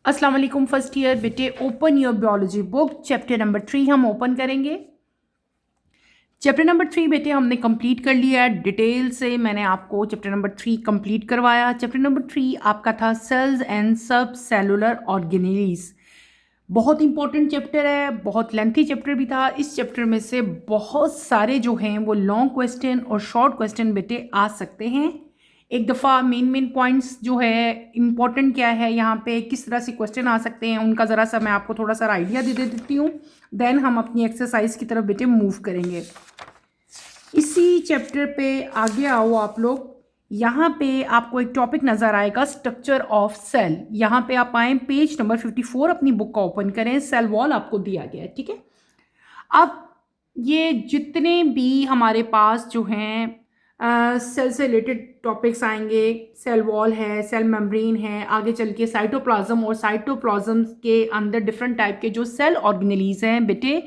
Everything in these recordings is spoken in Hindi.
अस्सलाम वालेकुम फर्स्ट ईयर बेटे। Open your biology book, chapter number 3 हम ओपन करेंगे। चैप्टर नंबर 3 बेटे हमने कंप्लीट कर लिया है। डिटेल से मैंने आपको चैप्टर नंबर 3 कंप्लीट करवाया। चैप्टर नंबर 3 आपका था सेल्स एंड सब सेलुलर ऑर्गेनेलीज। बहुत इंपॉर्टेंट चैप्टर है, बहुत लेंथी चैप्टर भी था। इस चैप्टर में से बहुत सारे जो हैं वो लॉन्ग क्वेश्चन और शॉर्ट क्वेश्चन बेटे आ सकते हैं। एक दफ़ा मेन पॉइंट्स जो है इंपॉर्टेंट क्या है, यहाँ पे किस तरह से क्वेश्चन आ सकते हैं, उनका ज़रा सा मैं आपको थोड़ा सा आइडिया दे देती हूँ। देन हम अपनी एक्सरसाइज की तरफ बेटे मूव करेंगे। इसी चैप्टर पे आगे आओ आप लोग। यहाँ पे आपको एक टॉपिक नज़र आएगा, स्ट्रक्चर ऑफ सेल। यहाँ पे आप आए पेज नंबर 54 अपनी बुक का ओपन करें। सेल वॉल आपको दिया गया है, ठीक है। अब ये जितने भी हमारे पास जो हैं सेल से रिलेटेड टॉपिक्स आएंगे, सेल वॉल है, सेल मेम्ब्रेन है, आगे चल के साइटोप्लाज्म और साइटोप्लाज्म के अंदर डिफरेंट टाइप के जो सेल ऑर्गेनेलीज हैं बेटे,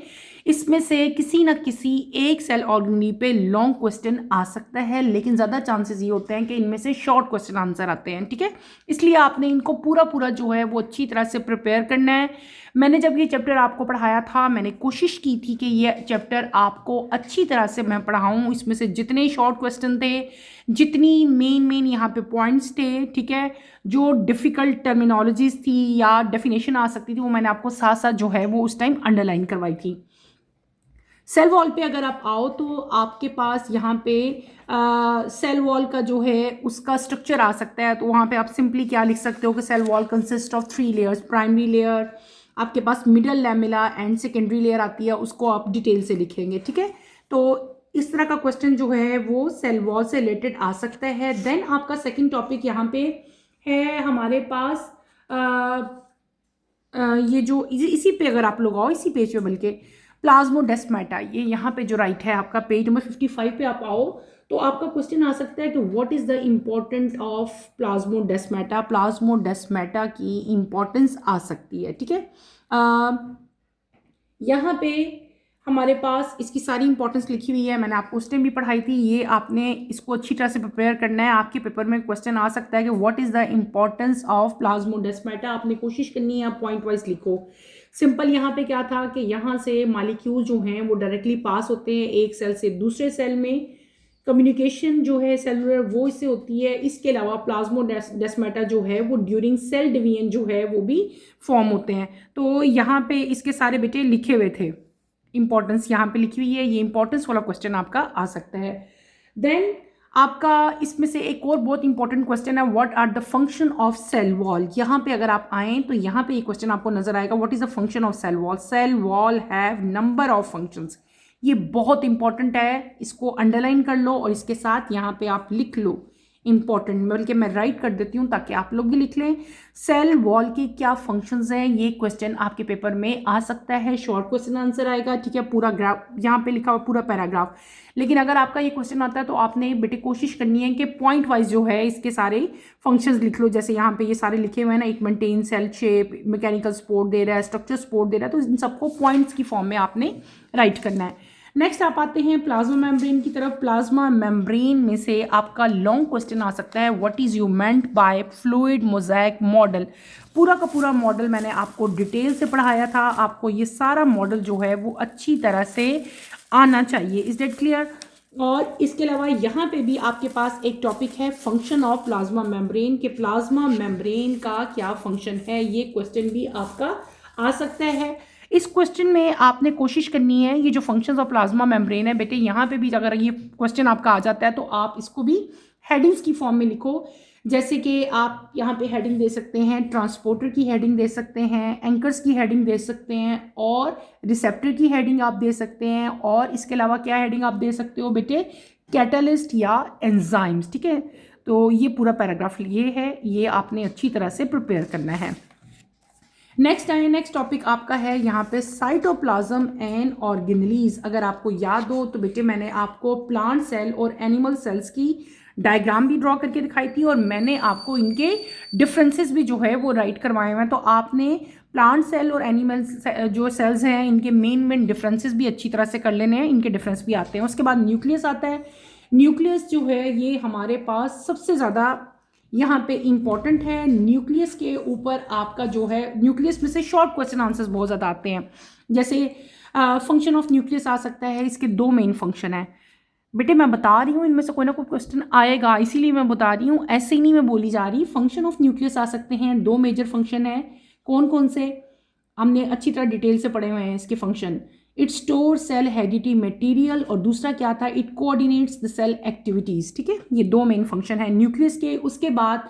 इसमें से किसी न किसी एक सेल ऑर्गेनेली पे लॉन्ग क्वेश्चन आ सकता है, लेकिन ज़्यादा चांसेस ये होते हैं कि इनमें से शॉर्ट क्वेश्चन आंसर आते हैं, ठीक है। इसलिए आपने इनको पूरा जो है वो अच्छी तरह से प्रिपेयर करना है। मैंने जब ये चैप्टर आपको पढ़ाया था, मैंने कोशिश की थी कि ये चैप्टर आपको अच्छी तरह से मैं पढ़ाऊँ। इसमें से जितने शॉर्ट क्वेश्चन थे, जितनी मेन यहाँ पे पॉइंट्स थे, ठीक है, जो डिफ़िकल्ट टर्मिनोलॉजीज थी या डेफिनेशन आ सकती थी, वो मैंने आपको साथ साथ जो है वो उस टाइम अंडरलाइन करवाई थी। सेल वॉल पे अगर आप आओ तो आपके पास यहाँ पे सेल वॉल का जो है उसका स्ट्रक्चर आ सकता है। तो वहाँ पे आप सिंपली क्या लिख सकते हो कि cell wall consist of 3 layers. Primary layer, आपके पास middle lamella and secondary layer आती है, उसको आप डिटेल से लिखेंगे, ठीक है। तो इस तरह का क्वेश्चन जो है वो सेल वॉल से रिलेटेड आ सकता है। देन आपका सेकेंड टॉपिक यहाँ पे है हमारे पास ये जो इसी पे अगर आप लोग आओ, इसी पेज पे बल्कि प्लाज्मोडेस्माटा, ये यहाँ पे जो राइट है आपका पेज नंबर 55 पे आप आओ तो आपका क्वेश्चन आ सकता है कि what is the important of plasmodesmata. Plasmodesmata की इम्पोर्टेंस आ सकती है, ठीक है। यहाँ पे हमारे पास इसकी सारी इंपॉर्टेंस लिखी हुई है, मैंने आपको उस टाइम भी पढ़ाई थी। ये आपने इसको अच्छी तरह से प्रिपेयर करना है। आपके पेपर में क्वेश्चन आ सकता है कि what is the importance of plasmodesmata. आपने कोशिश करनी है आप पॉइंट वाइज लिखो। सिंपल यहाँ पे क्या था कि यहाँ से मॉलिक्यूल जो हैं वो डायरेक्टली पास होते हैं एक सेल से दूसरे सेल में। कम्युनिकेशन जो है सेलुलर वो इससे होती है। इसके अलावा प्लाज्मोडेस्माटा जो है वो ड्यूरिंग सेल डिवीजन जो है वो भी फॉर्म होते हैं। तो यहाँ पे इसके सारे बेटे लिखे हुए थे, इंपॉर्टेंस यहाँ पे लिखी हुई है। ये इंपॉर्टेंस वाला क्वेश्चन आपका आ सकता है। देन आपका इसमें से एक और बहुत इंपॉर्टेंट क्वेश्चन है, what are the function of cell wall. यहाँ पे अगर आप आएँ तो यहाँ पे एक क्वेश्चन आपको नजर आएगा, what is the function of cell wall. Cell wall have number of functions. ये बहुत इंपॉर्टेंट है, इसको अंडरलाइन कर लो और इसके साथ यहाँ पे आप लिख लो इंपॉर्टेंट, बल्कि मैं राइट कर देती हूँ ताकि आप लोग भी लिख लें। सेल वॉल के क्या फंक्शंस हैं, ये क्वेश्चन आपके पेपर में आ सकता है। शॉर्ट क्वेश्चन आंसर आएगा, ठीक है। पूरा ग्राफ यहाँ पे लिखा हुआ, पूरा पैराग्राफ। लेकिन अगर आपका ये क्वेश्चन आता है तो आपने बेटे कोशिश करनी है कि पॉइंट वाइज जो है इसके सारे फंक्शंस लिख लो। जैसे यहाँ पे ये सारे लिखे हुए हैं ना, it maintain cell shape, mechanical support दे रहा है, स्ट्रक्चर सपोर्ट दे रहा है, तो इन सबको पॉइंट्स की फॉर्म में आपने राइट करना है। नेक्स्ट आप आते हैं प्लाज्मा मेम्ब्रेन की तरफ। प्लाज्मा मेम्ब्रेन में से आपका लॉन्ग क्वेश्चन आ सकता है, what is you meant bye fluid mosaic model. पूरा का पूरा मॉडल मैंने आपको डिटेल से पढ़ाया था। आपको ये सारा मॉडल जो है वो अच्छी तरह से आना चाहिए। Is that clear. और इसके अलावा यहाँ पे भी आपके पास एक टॉपिक है, फंक्शन ऑफ प्लाज्मा मेम्ब्रेन, के प्लाज्मा मेम्ब्रेन का क्या फंक्शन है। ये क्वेश्चन भी आपका आ सकता है। इस क्वेश्चन में आपने कोशिश करनी है, ये जो फंक्शंस ऑफ प्लाज्मा मेम्ब्रेन है बेटे, यहाँ पे भी अगर ये क्वेश्चन आपका आ जाता है तो आप इसको भी हेडिंग्स की फॉर्म में लिखो। जैसे कि आप यहाँ पे हेडिंग दे सकते हैं, ट्रांसपोर्टर की हेडिंग दे सकते हैं, एंकर्स की हेडिंग दे सकते हैं, और रिसेप्टर की हेडिंग आप दे सकते हैं, और इसके अलावा क्या हेडिंग आप दे सकते हो बेटे, कैटलिस्ट या एंजाइम्स, ठीक है। तो ये पूरा पैराग्राफ ये है, ये आपने अच्छी तरह से प्रिपेयर करना है। नेक्स्ट टॉपिक आपका है यहाँ पे साइटोप्लाज्म एंड ऑर्गेनेलीज। अगर आपको याद हो तो बेटे मैंने आपको प्लांट सेल और एनिमल सेल्स की डायग्राम भी ड्रॉ करके दिखाई थी, और मैंने आपको इनके डिफरेंसेस भी जो है वो राइट करवाए हुए हैं। तो आपने प्लांट सेल और एनिमल जो सेल्स हैं इनके मेन डिफरेंसेस भी अच्छी तरह से कर लेने हैं, इनके डिफरेंस भी आते हैं। उसके बाद न्यूक्लियस आता है। न्यूक्लियस जो है ये हमारे पास सबसे ज़्यादा यहाँ पे इंपॉर्टेंट है न्यूक्लियस के ऊपर आपका जो है, न्यूक्लियस में से शॉर्ट क्वेश्चन आंसर्स बहुत ज़्यादा आते हैं। जैसे फंक्शन ऑफ न्यूक्लियस आ सकता है, इसके 2 मेन फंक्शन है। बेटे मैं बता रही हूँ इनमें से कोई ना कोई क्वेश्चन आएगा, इसीलिए मैं बता रही हूँ, ऐसे ही नहीं मैं बोली जा रही। फंक्शन ऑफ न्यूक्लियस आ सकते हैं, 2 मेजर फंक्शन है। कौन कौन से, हमने अच्छी तरह डिटेल से पढ़े हुए हैं इसके function. It store cell heredity material, और दूसरा क्या था, it coordinates the cell activities. ठीक है, ये 2 मेन फंक्शन है न्यूक्लियस के। उसके बाद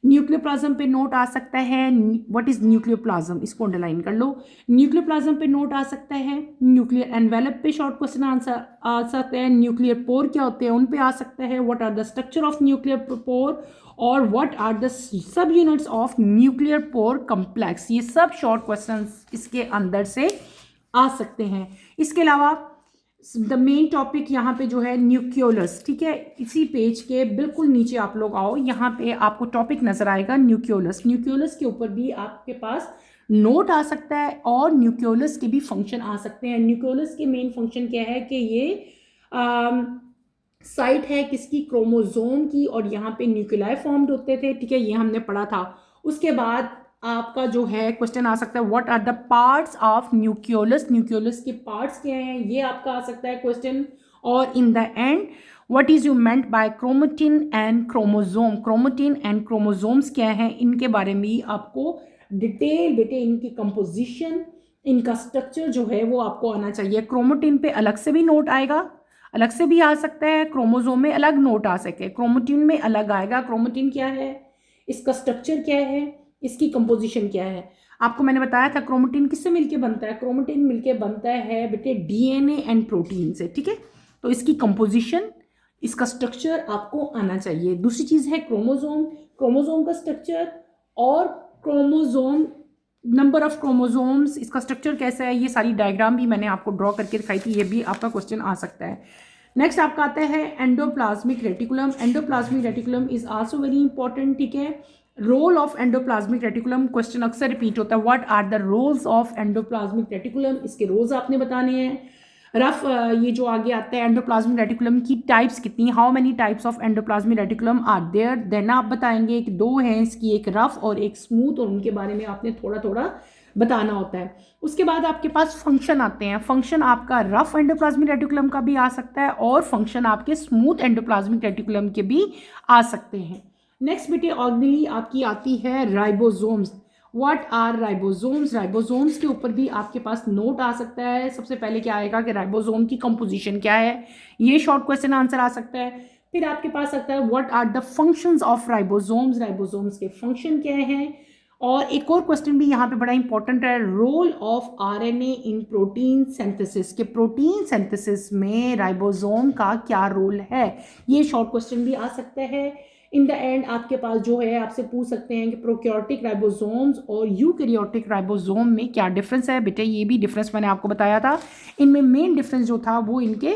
न्यूक्लियोप्लाज्म पे नोट आ सकता है, व्हाट इज न्यूक्लियोप्लाज्म, इसको अंडरलाइन कर लो। न्यूक्लियोप्लाज्म पे नोट आ सकता है, न्यूक्लियर एनवेलप पे शॉर्ट क्वेश्चन आंसर आ सकता है, न्यूक्लियर पोर क्या होते हैं उन पे आ सकता है, what are the structure of nuclear pore, और what are the sub units of nuclear pore complex. ये सब शॉर्ट क्वेश्चन इसके अंदर से आ सकते हैं। इसके अलावा द मेन टॉपिक यहाँ पे जो है न्यूक्लियोलस। ठीक है, इसी पेज के बिल्कुल नीचे आप लोग आओ, यहाँ पे आपको टॉपिक नजर आएगा न्यूक्लियोलस। न्यूक्लियोलस के ऊपर भी आपके पास नोट आ सकता है, और न्यूक्लियोलस के भी फंक्शन आ सकते हैं। न्यूक्लियोलस के मेन फंक्शन क्या है कि ये साइट है किसकी, क्रोमोजोम की, और यहाँ पे न्यूक्लियाई फॉर्म्ड होते थे। ठीक है, ये हमने पढ़ा था। उसके बाद आपका जो है क्वेश्चन आ सकता है, what are the parts of nucleolus, nucleolus के पार्ट्स क्या हैं, ये आपका आ सकता है क्वेश्चन। और in the end what is you meant by chromatin and chromosome, chromatin and chromosomes क्या हैं, इनके बारे में ही आपको डिटेल बेटे, इनकी कंपोजिशन, इनका स्ट्रक्चर जो है वो आपको आना चाहिए। क्रोमेटिन पे अलग से भी नोट आएगा, अलग से भी आ सकता है, क्रोमोजोम में अलग नोट आ सके, क्रोमेटिन में अलग आएगा। क्रोमेटिन क्या है, इसका स्ट्रक्चर क्या है, इसकी कंपोजिशन क्या है। आपको मैंने बताया था क्रोमेटिन किससे मिलके बनता है, क्रोमेटिन मिलके बनता है बेटे डीएनए एंड प्रोटीन से। ठीक है, तो इसकी कंपोजिशन, इसका स्ट्रक्चर आपको आना चाहिए। दूसरी चीज़ है क्रोमोजोम, क्रोमोजोम का स्ट्रक्चर, और क्रोमोजोम नंबर ऑफ क्रोमोजोम्स, इसका स्ट्रक्चर कैसा है, ये सारी डायग्राम भी मैंने आपको ड्रॉ करके दिखाई थी, ये भी आपका क्वेश्चन आ सकता है। नेक्स्ट आपका आता है endoplasmic reticulum. Endoplasmic reticulum is also very important. ठीक है, role of endoplasmic reticulum question अक्सर रिपीट होता है, what are the roles of endoplasmic reticulum, इसके रोल्स आपने बताने हैं। रफ ये जो आगे आता है एंडोप्लाज्मिक रेटिकुलम की टाइप्स कितनी, how many types of endoplasmic reticulum are there, then आप बताएंगे कि 2 हैं इसकी, एक रफ और एक स्मूथ, और उनके बारे में आपने थोड़ा थोड़ा बताना होता है। उसके बाद आपके पास फंक्शन आते हैं। फंक्शन आपका रफ एंडोप्लाज्मिक रेटिकुलम का भी आ सकता है, और फंक्शन आपके स्मूथ एंडोप्लाज्मिक रेटिकुलम के भी आ सकते हैं। नेक्स्ट बेटे ऑर्गेनली आपकी आती है ribosomes. What are ribosomes, ribosomes के ऊपर भी आपके पास नोट आ सकता है। सबसे पहले क्या आएगा कि राइबोसोम की कंपोजिशन क्या है, ये शॉर्ट क्वेश्चन आंसर आ सकता है। फिर आपके पास आता है what are the functions of ribosomes, ribosomes के फंक्शन क्या हैं। और एक और क्वेश्चन भी यहाँ पे बड़ा इंपॉर्टेंट है, role of RNA in protein synthesis, के प्रोटीन सिंथेसिस में राइबोसोम का क्या रोल है, ये शॉर्ट क्वेश्चन भी आ सकता है। इन द एंड आपके पास जो है आपसे पूछ सकते हैं कि प्रोकैरियोटिक राइबोसोम्स और यूकैरियोटिक राइबोसोम में क्या डिफरेंस है। बेटे ये भी डिफरेंस मैंने आपको बताया था। इनमें मेन डिफरेंस जो था वो इनके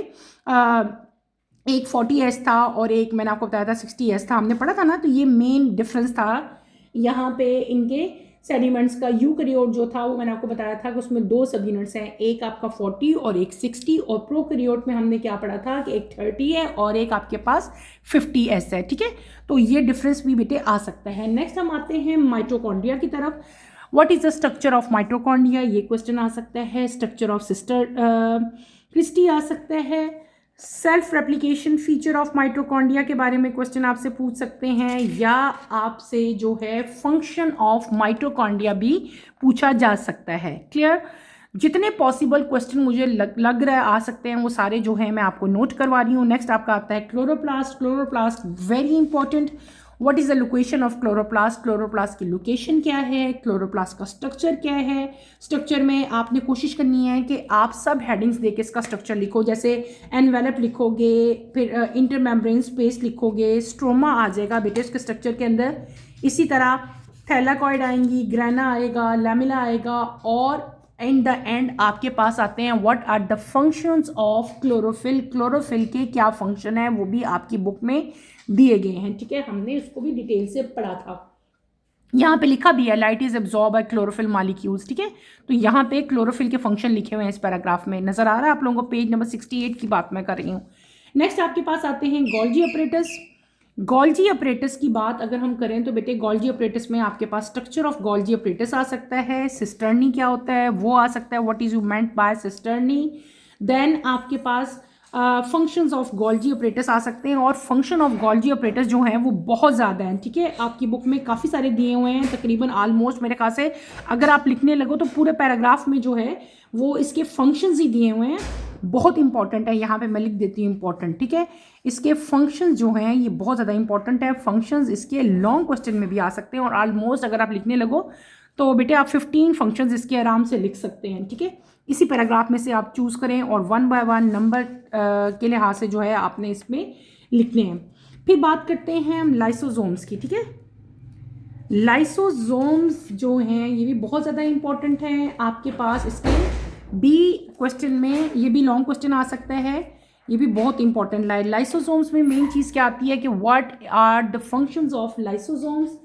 एक 40S था और एक मैंने आपको बताया था 60S था, हमने पढ़ा था ना। तो ये मेन डिफरेंस था यहाँ पे इनके सेडिमेंट्स का। यूकैरियोट जो था वो मैंने आपको बताया था कि उसमें 2 सब यूनिट्स हैं, एक आपका 40 और एक 60। और प्रोकैरियोट में हमने क्या पढ़ा था कि एक 30 है और एक आपके पास 50S है। ठीक है, तो ये डिफरेंस भी बेटे आ सकता है। नेक्स्ट हम आते हैं माइटोकॉन्ड्रिया की तरफ। What is the structure of mitochondria, ये क्वेश्चन आ सकता है। स्ट्रक्चर ऑफ सिस्टर क्रिस्टी आ सकता है। Self replication feature of mitochondria के बारे में क्वेश्चन आपसे पूछ सकते हैं, या आपसे जो है फंक्शन ऑफ माइटोकॉन्ड्रिया भी पूछा जा सकता है। क्लियर, जितने पॉसिबल क्वेश्चन मुझे लग रहा है आ सकते हैं वो सारे जो है मैं आपको नोट करवा रही हूँ। नेक्स्ट आपका आता है chloroplast. Chloroplast very important. What is the location of chloroplast, chloroplast की लोकेशन क्या है, क्लोरोप्लास्ट का स्ट्रक्चर क्या है। स्ट्रक्चर में आपने कोशिश करनी है कि आप सब हेडिंग्स देके इसका स्ट्रक्चर लिखो, जैसे एनवेलप लिखोगे, फिर इंटरमेम्ब्रेन स्पेस लिखोगे, स्ट्रोमा आ जाएगा बेटे उसके स्ट्रक्चर के अंदर। इसी तरह थैलाकॉइड आएंगी, ग्रेना आएगा, लैमिला आएगा, और इन द एंड आपके पास आते हैं what are the functions of chlorophyll. Chlorophyll के क्या फंक्शन है वो भी आपकी बुक में दिए गए हैं। ठीक है, हमने उसको भी डिटेल से पढ़ा था। यहाँ पे लिखा भी है light is absorb by chlorophyll molecules. ठीक है, तो यहाँ पे क्लोरोफिल के फंक्शन लिखे हुए हैं इस पैराग्राफ में, नजर आ रहा है आप लोगों को। पेज नंबर 68 की बात मैं कर रही हूँ। नेक्स्ट आपके पास आते हैं गोल्जी अपरेटस। गोल्जी अपरेटस की बात अगर हम करें तो बेटे गोल्जी अपरेटस में आपके पास स्ट्रक्चर ऑफ गोल्जी अपरेटस आ सकता है, सिस्टर्नी क्या होता है वो आ सकता है, what is you meant by cisternae. Then आपके पास फंक्शंस ऑफ गोल्जी ऑपरेटर्स आ सकते हैं, और फंक्शन ऑफ गोल्जी ऑपरेटर्स जो हैं वो बहुत ज़्यादा हैं, ठीक है। आपकी बुक में काफ़ी सारे दिए हुए हैं, तकरीबन ऑलमोस्ट मेरे ख्याल से अगर आप लिखने लगो तो पूरे पैराग्राफ में जो है वो इसके फंक्शंस ही दिए हुए हैं। बहुत इंपॉर्टेंट है, यहाँ पे मैं लिख देती हूँ इंपॉर्टेंट, ठीक है। इसके फंक्शंस जो हैं ये बहुत ज़्यादा इंपॉर्टेंट है। फंक्शंस इसके लॉन्ग क्वेश्चन में भी आ सकते हैं, और ऑलमोस्ट अगर आप लिखने लगो तो बेटे आप 15 फंक्शंस इसके आराम से लिख सकते हैं, ठीक है। इसी पैराग्राफ में से आप चूज़ करें, और 1 बाय 1 नंबर के लिहाज से जो है आपने इसमें लिखने हैं। फिर बात करते हैं हम लाइसोसोम्स की, ठीक है। लाइसोसोम्स जो हैं ये भी बहुत ज़्यादा इंपॉर्टेंट हैं आपके पास। इसके बी क्वेश्चन में ये भी लॉन्ग क्वेश्चन आ सकता है, ये भी बहुत इंपॉर्टेंट। लाइसोसोम्स में मेन चीज़ क्या आती है कि what are the functions of lysosomes.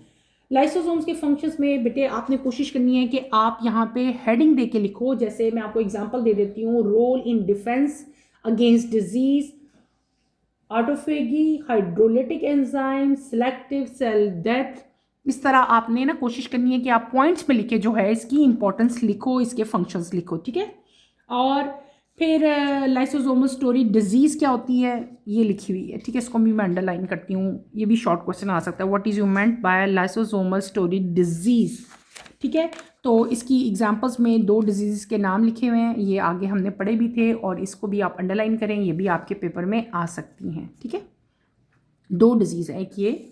Lysosomes के फंक्शंस में बेटे आपने कोशिश करनी है कि आप यहाँ पे हेडिंग दे के लिखो। जैसे मैं आपको एग्जांपल दे देती हूँ, role in defence against disease, autophagy, hydrolytic enzyme, selective cell death. इस तरह आपने ना कोशिश करनी है कि आप पॉइंट्स में लिखे जो है इसकी इंपॉर्टेंस लिखो, इसके फंक्शंस लिखो, ठीक है। और फिर लाइसोसोमल स्टोरी डिजीज़ क्या होती है ये लिखी हुई है, ठीक है। इसको भी मैं अंडरलाइन करती हूँ, ये भी शॉर्ट क्वेश्चन आ सकता है, what is you meant bye lysosomal story disease, ठीक है। तो इसकी एग्जांपल्स में 2 डिजीज़ के नाम लिखे हुए हैं, ये आगे हमने पढ़े भी थे, और इसको भी आप अंडरलाइन करें, ये भी आपके पेपर में आ सकती हैं, ठीक है। 2 डिजीज़ हैं, एक ये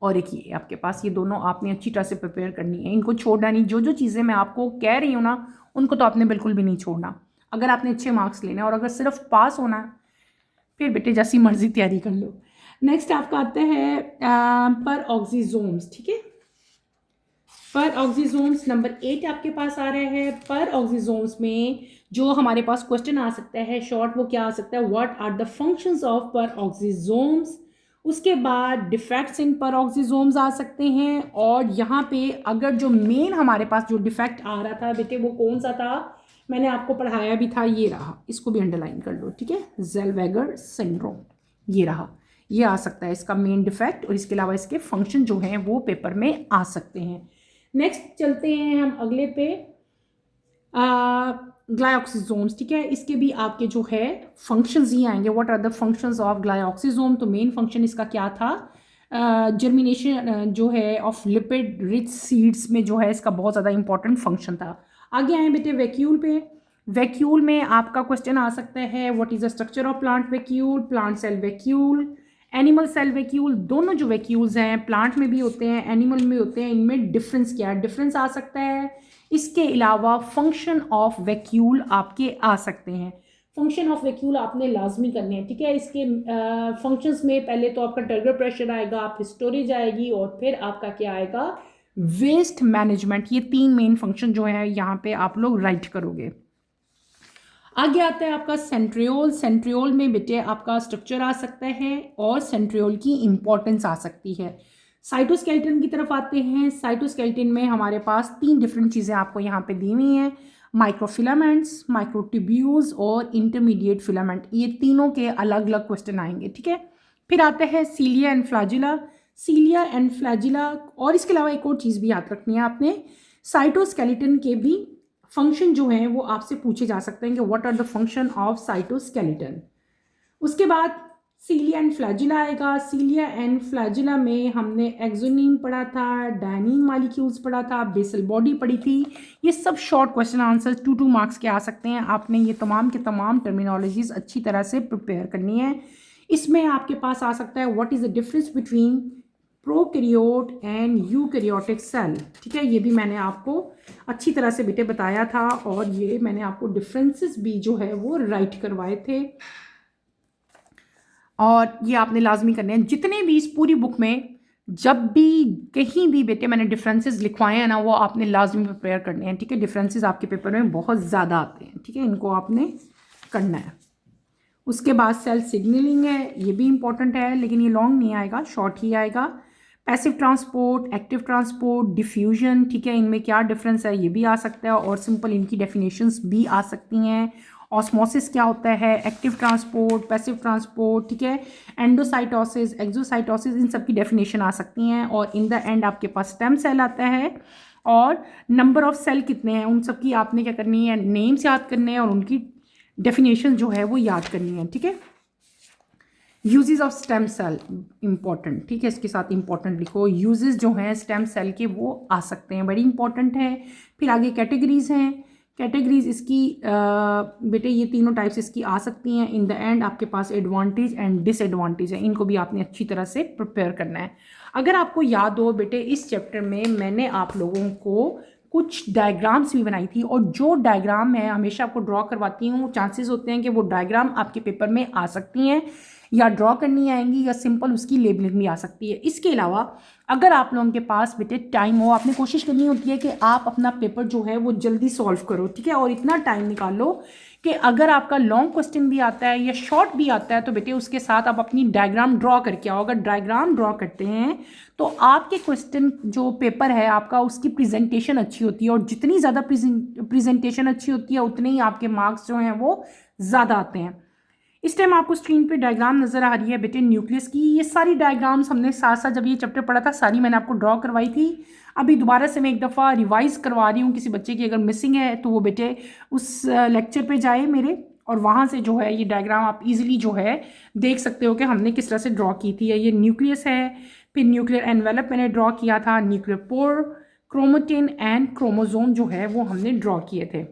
और एक ये आपके पास, ये दोनों आपने अच्छी तरह से प्रिपेयर करनी है, इनको छोड़ना नहीं। जो जो चीज़ें मैं आपको कह रही हूँ ना उनको तो आपने बिल्कुल भी नहीं छोड़ना, अगर आपने अच्छे मार्क्स लेने हैं। और अगर सिर्फ पास होना है फिर बेटे जैसी मर्जी तैयारी कर लो। नेक्स्ट आपका आता है पर ऑक्सीजोम्स, ठीक है। पर ऑक्सीजोम्स नंबर 8 आपके पास आ रहा है। पर ऑक्सीजोम्स में जो हमारे पास क्वेश्चन आ सकता है शॉर्ट, वो क्या आ सकता है, what are the functions of peroxisomes. उसके बाद डिफेक्ट्स इन पर ऑक्सीजोम्स आ सकते हैं, और यहाँ पे अगर जो मेन हमारे पास जो डिफेक्ट आ रहा था बेटे वो कौन सा था, मैंने आपको पढ़ाया भी था, ये रहा, इसको भी अंडरलाइन कर लो, ठीक है। ज़ेलवेगर सिंड्रोम, ये रहा, ये आ सकता है इसका मेन डिफेक्ट, और इसके अलावा इसके फंक्शन जो हैं वो पेपर में आ सकते हैं। नेक्स्ट चलते हैं हम अगले पे, ग्लाइऑक्सीजोम्स, ठीक है। इसके भी आपके जो है फंक्शंस ही आएंगे, what are the functions of glyoxysome. तो मेन फंक्शन इसका क्या था, जर्मिनेशन जो है ऑफ लिपिड रिच सीड्स में जो है इसका बहुत ज़्यादा इंपॉर्टेंट फंक्शन था। आगे आए बेटे वैक्यूल पे। वैक्यूल में आपका क्वेश्चन आ सकता है, what is the structure of plant vacuole, plant cell vacuole, animal cell vacuole. दोनों जो वैक्यूल्स हैं प्लांट में भी होते हैं एनिमल में होते हैं, इनमें डिफरेंस क्या है, डिफरेंस आ सकता है। इसके अलावा फंक्शन ऑफ वैक्यूल आपके आ सकते हैं। फंक्शन ऑफ वैक्यूल आपने लाजमी करने हैं, ठीक है। इसके फंक्शंस में पहले तो आपका टर्गर प्रेशर आएगा, फिर स्टोरेज आएगी, और फिर आपका क्या आएगा, वेस्ट मैनेजमेंट। ये 3 मेन फंक्शन जो है यहाँ पे आप लोग राइट करोगे। आगे आता है आपका सेंट्रियोल। सेंट्रियोल में बेटे आपका स्ट्रक्चर आ सकता है, और सेंट्रियोल की इंपॉर्टेंस आ सकती है। साइटोस्केलेटन की तरफ आते हैं। साइटोस्केलेटन में हमारे पास 3 डिफरेंट चीज़ें आपको यहाँ पे दी हुई हैं, माइक्रोफिलामेंट्स, माइक्रोट्यूब्यूल्स और इंटरमीडिएट फिलामेंट। ये तीनों के अलग अलग क्वेश्चन आएंगे, ठीक है। फिर आते हैं cilia and flagella. Cilia and flagella, और इसके अलावा एक और चीज़ भी याद रखनी है आपने, साइटोस्केलेटन के भी फंक्शन जो हैं वो आपसे पूछे जा सकते हैं कि what are the function of cytoskeleton. उसके बाद सीलिया एंड फ्लैजिला आएगा। सीलिया एंड फ्लैजिला में हमने एक्सोनीम पढ़ा था, डायनीन मॉलिक्यूल्स पढ़ा था, बेसल बॉडी पढ़ी थी। ये सब शॉर्ट क्वेश्चन आंसर 2 मार्क्स के आ सकते हैं। आपने ये तमाम के तमाम टर्मिनोलॉजीज अच्छी तरह से प्रिपेयर करनी है। इसमें आपके पास आ सकता है what is the difference between prokaryote and eukaryotic cell, ठीक है। ये भी मैंने आपको अच्छी तरह से बेटे बताया था, और ये मैंने आपको डिफरेंसेस भी जो है वो राइट करवाए थे, और ये आपने लाजमी करने हैं। जितने भी इस पूरी बुक में जब भी कहीं भी बेटे मैंने डिफरेंसेस लिखवाए हैं ना वो आपने लाजमी प्रिपेयर करने हैं, ठीक है। डिफरेंसेस आपके पेपर में बहुत ज़्यादा आते हैं, ठीक है, इनको आपने करना है। उसके बाद सेल सिग्नलिंग है, ये भी इंपॉर्टेंट है, लेकिन ये लॉन्ग नहीं आएगा, शॉर्ट ही आएगा। Passive transport, active transport, diffusion, ठीक है, इनमें क्या डिफरेंस है ये भी आ सकता है, और सिंपल इनकी डेफिनेशंस भी आ सकती हैं। ऑस्मोसिस क्या होता है, एक्टिव ट्रांसपोर्ट, पैसिव ट्रांसपोर्ट, ठीक है, एंडोसाइटोसिस, एक्सोसाइटोसिस, इन सब की डेफिनेशन आ सकती हैं। और इन द एंड आपके पास स्टेम सेल आता है और नंबर ऑफ सेल कितने हैं उन सब की आपने क्या करनी है, नेम्स याद करने हैं और उनकी डेफिनेशन जो है वो याद करनी है, ठीक है। Uses of stem cell important, ठीक है, इसके साथ इंपॉर्टेंट लिखो, यूजेस जो हैं स्टेम सेल के वो आ सकते हैं, बड़ी इंपॉर्टेंट है। फिर आगे कैटेगरीज हैं, कैटेगरीज इसकी बेटे ये तीनों टाइप्स इसकी आ सकती हैं। इन द एंड आपके पास एडवांटेज एंड डिसएडवांटेज है, इनको भी आपने अच्छी तरह से प्रिपेयर करना है। अगर आपको याद हो बेटे, इस चैप्टर में मैंने आप लोगों को कुछ डायग्राम्स भी बनाई थी, और जो डायग्राम मैं हमेशा आपको ड्रॉ करवाती हूँ, चांसेस होते हैं कि वो डायग्राम आपके पेपर में आ सकती हैं, या ड्रॉ करनी आएंगी, या सिंपल उसकी लेबलिंग भी आ सकती है। इसके अलावा अगर आप लोगों के पास बेटे टाइम हो, आपने कोशिश करनी होती है कि आप अपना पेपर जो है वो जल्दी सॉल्व करो, ठीक है, और इतना टाइम निकालो कि अगर आपका लॉन्ग क्वेश्चन भी आता है या शॉर्ट भी आता है तो बेटे उसके साथ आप अपनी डायग्राम ड्रॉ करके आओ। अगर डायग्राम ड्रॉ करते हैं तो आपके क्वेश्चन जो पेपर है आपका, उसकी प्रेजेंटेशन अच्छी होती है, और जितनी ज़्यादा प्रेजेंटेशन अच्छी होती है उतने ही आपके मार्क्स जो हैं वो ज़्यादा आते हैं। इस टाइम आपको स्क्रीन पे डायग्राम नज़र आ रही है बेटे न्यूक्लियस की। ये सारी डायग्राम्स हमने साथ साथ जब ये चैप्टर पढ़ा था सारी मैंने आपको ड्रॉ करवाई थी। अभी दोबारा से मैं एक दफ़ा रिवाइज करवा रही हूँ, किसी बच्चे की अगर मिसिंग है तो वो बेटे उस लेक्चर पे जाए मेरे, और वहाँ से जो है ये डायग्राम आप इजीली जो है देख सकते हो कि हमने किस तरह से ड्रॉ की थी। ये न्यूक्लियस है, फिर न्यूक्लियर एनवेलप मैंने ड्रॉ किया था, nuclear pore, chromatin and chromosome जो है वो हमने ड्रॉ किए थे।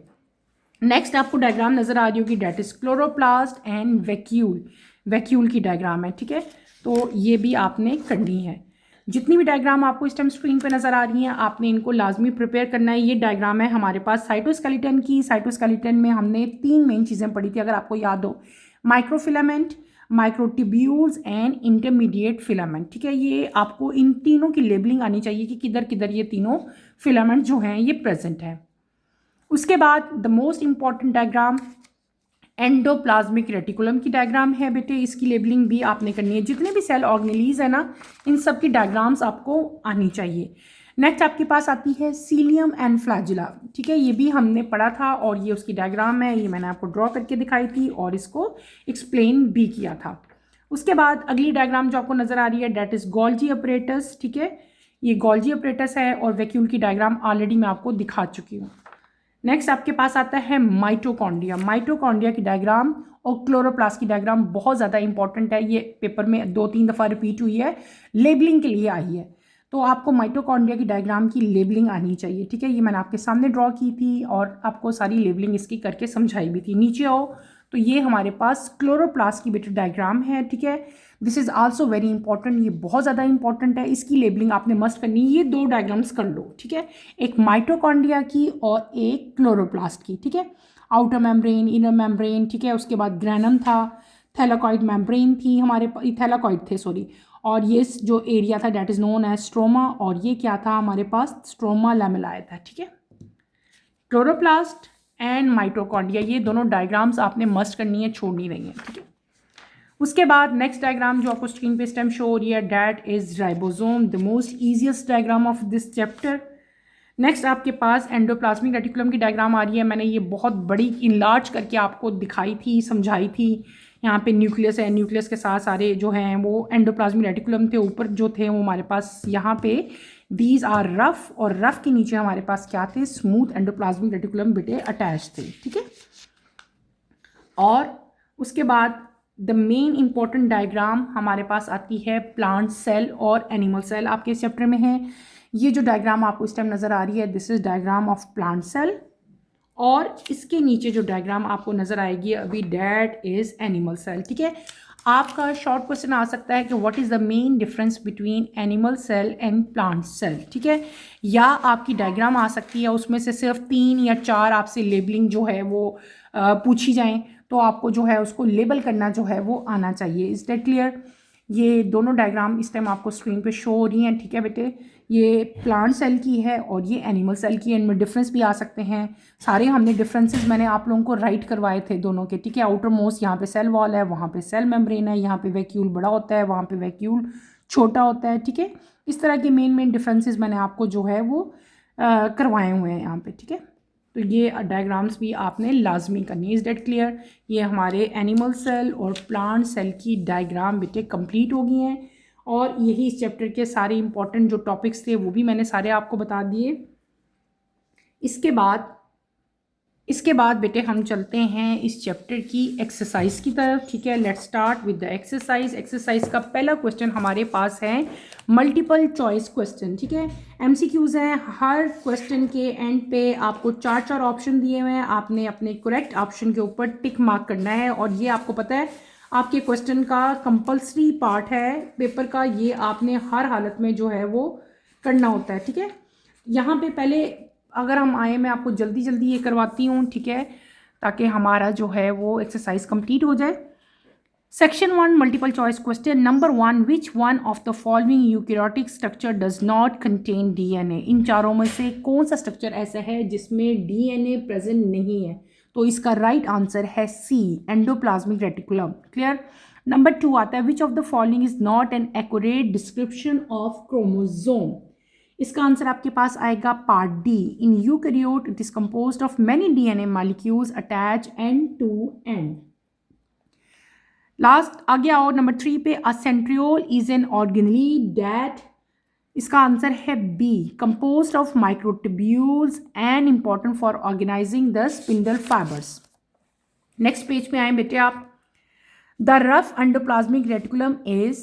नेक्स्ट आपको डायग्राम नज़र आ रही होगी, that is chloroplast and vacuole, vacuole की डायग्राम है, ठीक है, तो ये भी आपने करनी है। जितनी भी डायग्राम आपको इस टाइम स्क्रीन पे नज़र आ रही हैं आपने इनको लाजमी प्रिपेयर करना है। ये डायग्राम है हमारे पास साइटोस्केलेटन की। साइटोस्केलेटन में हमने 3 मेन चीज़ें पढ़ी थी, अगर आपको याद हो, microfilament, microtubules and intermediate filament, ठीक है। ये आपको इन तीनों की लेबलिंग आनी चाहिए कि किधर किधर ये तीनों फिलामेंट जो हैं ये प्रेजेंट है। उसके बाद the most important diagram endoplasmic reticulum की डायग्राम है बेटे, इसकी लेबलिंग भी आपने करनी है। जितने भी सेल ऑर्गेनेलीज है ना, इन सब की डायग्राम्स आपको आनी चाहिए। नेक्स्ट आपके पास आती है सीलियम एंड फ्लैजिला, ठीक है, ये भी हमने पढ़ा था और ये उसकी डायग्राम है, ये मैंने आपको ड्रॉ करके दिखाई थी और इसको एक्सप्लेन भी किया था। उसके बाद अगली डायग्राम जो आपको नज़र आ रही है डेट इज गोल्जी अपरेटस, ठीक है, ये गोल्जी अपरेटस है और वैक्यूल की डायग्राम ऑलरेडी मैं आपको दिखा चुकी हूँ। नेक्स्ट आपके पास आता है माइटोकॉन्ड्रिया। माइटोकॉन्ड्रिया की डायग्राम और क्लोरोप्लास्ट की डायग्राम बहुत ज़्यादा इंपॉर्टेंट है, ये पेपर में 2-3 दफ़ा रिपीट हुई है, लेबलिंग के लिए आई है, तो आपको माइटोकॉन्ड्रिया की डायग्राम की लेबलिंग आनी चाहिए, ठीक है। ये मैंने आपके सामने ड्रॉ की थी और आपको सारी लेबलिंग इसकी करके समझाई भी थी। नीचे आओ तो ये हमारे पास क्लोरोप्लास्ट की बेटे डायग्राम है, ठीक है। This is also very important, ये बहुत ज़्यादा इंपॉर्टेंट है, इसकी लेबलिंग आपने मस्ट करनी है। ये 2 डायग्राम्स कर लो, ठीक है, एक माइटोकॉन्ड्रिया की और एक क्लोरोप्लास्ट की, ठीक है। आउटर मेम्ब्रेन, इनर मेम्ब्रेन, ठीक है, उसके बाद ग्रैनम था, थैलाकॉइड मेम्ब्रेन थी हमारे पास, थैलाकॉइड थे सॉरी, और ये जो एरिया था that is known as stroma, और ये क्या था हमारे पास, स्ट्रोमा लैमेलाया था, ठीक है। क्लोरोप्लास्ट एंड माइटोकॉन्ड्रिया, ये दोनों डायग्राम्स आपने मस्ट करनी है, छोड़नी नहीं है, ठीक है। उसके बाद नेक्स्ट डायग्राम जो आपको स्क्रीन पे इस टाइम शो हो रही है that is ribosome, the most easiest diagram of this chapter. Next आपके पास एंडोप्लाज्मिक रेटिकुलम की डायग्राम आ रही है, मैंने ये बहुत बड़ी इनलार्ज करके आपको दिखाई थी, समझाई थी। यहाँ पे न्यूक्लियस है, न्यूक्लियस के साथ सारे जो हैं वो एंडोप्लाज्मिक रेटिकुलम थे, ऊपर जो थे वो हमारे पास यहाँ पे दीज आर रफ, और रफ के नीचे हमारे पास क्या थे, स्मूथ एंडोप्लाज्मिक रेटिकुलम बेटे अटैच थे, ठीक है। और उसके बाद द मेन इंपॉर्टेंट डायग्राम हमारे पास आती है प्लांट सेल और एनिमल सेल, आपके इस चैप्टर में है। ये जो डायग्राम आपको इस टाइम नज़र आ रही है this is diagram of plant cell, और इसके नीचे जो डायग्राम आपको नज़र आएगी अभी डेट इज एनिमल सेल, ठीक है। आपका शॉर्ट क्वेश्चन आ सकता है कि what is the main difference between animal cell and plant cell, ठीक है, या आपकी डायग्राम आ सकती है उसमें से सिर्फ 3 या 4 आपसे लेबलिंग जो है वो पूछी जाएँ, तो आपको जो है उसको लेबल करना जो है वो आना चाहिए। Is that clear? ये दोनों डायग्राम इस टाइम आपको स्क्रीन पे शो हो रही हैं, ठीक है बेटे, ये प्लांट सेल की है और ये एनिमल सेल की है, इनमें डिफरेंस भी आ सकते हैं सारे। हमने डिफरेंसेस मैंने आप लोगों को राइट करवाए थे दोनों के, ठीक है। आउटर मोस्ट यहाँ पे सेल वॉल है, वहाँ पे सेल मेम्ब्रेन है, यहाँ पे वैक्यूल बड़ा होता है, वहाँ पे वैक्यूल छोटा होता है, ठीक है। इस तरह के मेन डिफरेंसेस मैंने आपको जो है वो करवाए हुए हैं यहाँ पे, ठीक है। तो ये डायग्राम्स भी आपने लाजमी करनी है। Is that clear? ये हमारे एनिमल सेल और प्लांट सेल की डायग्राम बेटे कंप्लीट हो गई हैं, और यही इस चैप्टर के सारे इंपॉर्टेंट जो टॉपिक्स थे वो भी मैंने सारे आपको बता दिए। इसके बाद बेटे हम चलते हैं इस चैप्टर की एक्सरसाइज की तरफ। ठीक है, let's start with the exercise. Exercise का पहला क्वेश्चन हमारे पास है मल्टीपल चॉइस क्वेश्चन। ठीक है, एमसीक्यूज हैं। हर क्वेश्चन के एंड पे आपको 4 ऑप्शन दिए हुए हैं, आपने अपने करेक्ट ऑप्शन के ऊपर टिक मार्क करना है, और ये आपको पता है आपके क्वेश्चन का कंपल्सरी पार्ट है पेपर का, ये आपने हर हालत में जो है वो करना होता है। ठीक है, यहाँ पे पहले अगर हम आए, मैं आपको जल्दी जल्दी ये करवाती हूँ, ठीक है, ताकि हमारा जो है वो एक्सरसाइज कंप्लीट हो जाए। Section 1 multiple choice question number 1, which one of the following eukaryotic structure does not contain DNA? इन चारों में से कौन सा स्ट्रक्चर ऐसा है जिसमें डीएनए प्रेजेंट नहीं है? तो इसका राइट आंसर है C, endoplasmic reticulum. Clear? Number 2 आता है which of the following is not an accurate description of chromosome? इसका आंसर आपके पास आएगा part D. In eukaryote it is composed of many DNA molecules attach end to end. Last आगे आओ नंबर 3 पे, a centriole is an organelle that, इसका आंसर है B, composed of microtubules and important for organising the spindle fibres. Next page पे आए बेटे आप, the rough endoplasmic reticulum is,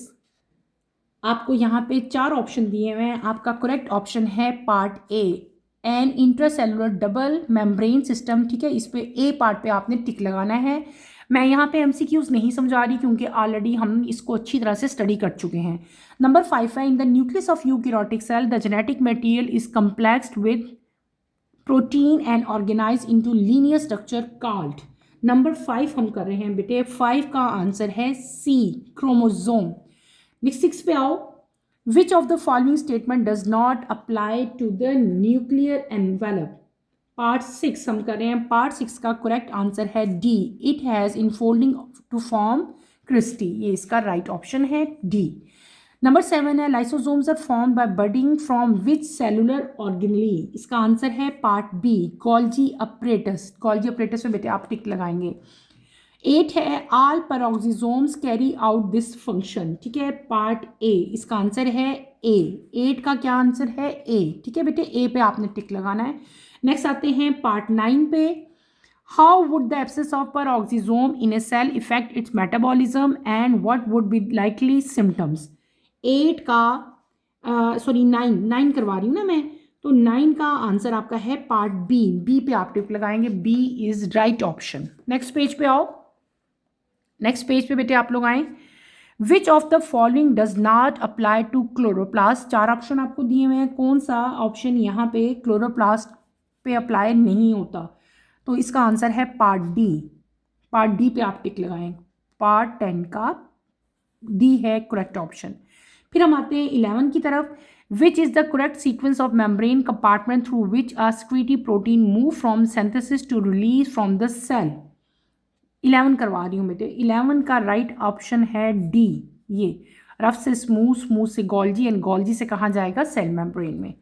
आपको यहाँ पे 4 ऑप्शन दिए हुए हैं, आपका करेक्ट ऑप्शन है part A, an intracellular double membrane system. ठीक है, इस पे ए पार्ट पे आपने टिक लगाना है। मैं यहाँ पे एमसीक्यूज नहीं समझा रही क्योंकि ऑलरेडी हम इसको अच्छी तरह से स्टडी कर चुके हैं। नंबर 5 है, in the nucleus of eukaryotic cell the genetic material is complexed with protein and organise into linear structure called. Number 5 हम कर रहे हैं बेटे, 5 का आंसर है सी, क्रोमोजोम। नेक्स्ट 6 पे आओ, which of the following statement does not apply to the nuclear envelope? Part 6 हम कर रहे हैं, पार्ट 6 का करेक्ट आंसर है D, it has infolding to form cristae, ये इसका राइट ऑप्शन है डी। नंबर 7 है, lysosomes are form by budding from which cellular organelle? इसका आंसर है part B, Golgi apparatus. Golgi apparatus में बेटे आप टिक लगाएंगे। 8 है, all पैरोक्सिसोम्स carry out this function. ठीक है, पार्ट ए, इसका आंसर है ए। 8 का क्या आंसर है? ए। ठीक है बेटे, ए पे आपने टिक लगाना है। नेक्स्ट आते हैं पार्ट 9 पे, how would the absence of peroxisome in a cell effect its metabolism and what would be likely symptoms? 8 का 9 करवा रही हूँ ना मैं, तो 9 का आंसर आपका है पार्ट बी, बी पे आप टिक लगाएंगे, B is right option. Next page पे आओ, नेक्स्ट पेज पे बेटे आप लोग आए, which of the following does not apply to chloroplast? 4 option आपको दिए हुए हैं, कौन सा ऑप्शन यहाँ पे क्लोरोप्लास्ट पे अप्लाई नहीं होता? तो इसका आंसर है पार्ट डी, पार्ट डी पे आप टिक लगाएं, पार्ट 10 का डी है करेक्ट ऑप्शन। फिर हम आते हैं 11 की तरफ, which is the correct sequence of membrane compartment through which a secretory protein move from synthesis to release from the cell? 11 करवा रही हूँ बेटे, 11 का राइट ऑप्शन है डी, ये रफ से स्मूथ, स्मूथ से गोल्जी एंड गोल्जी से कहाँ जाएगा? सेल मेम्ब्रेन में।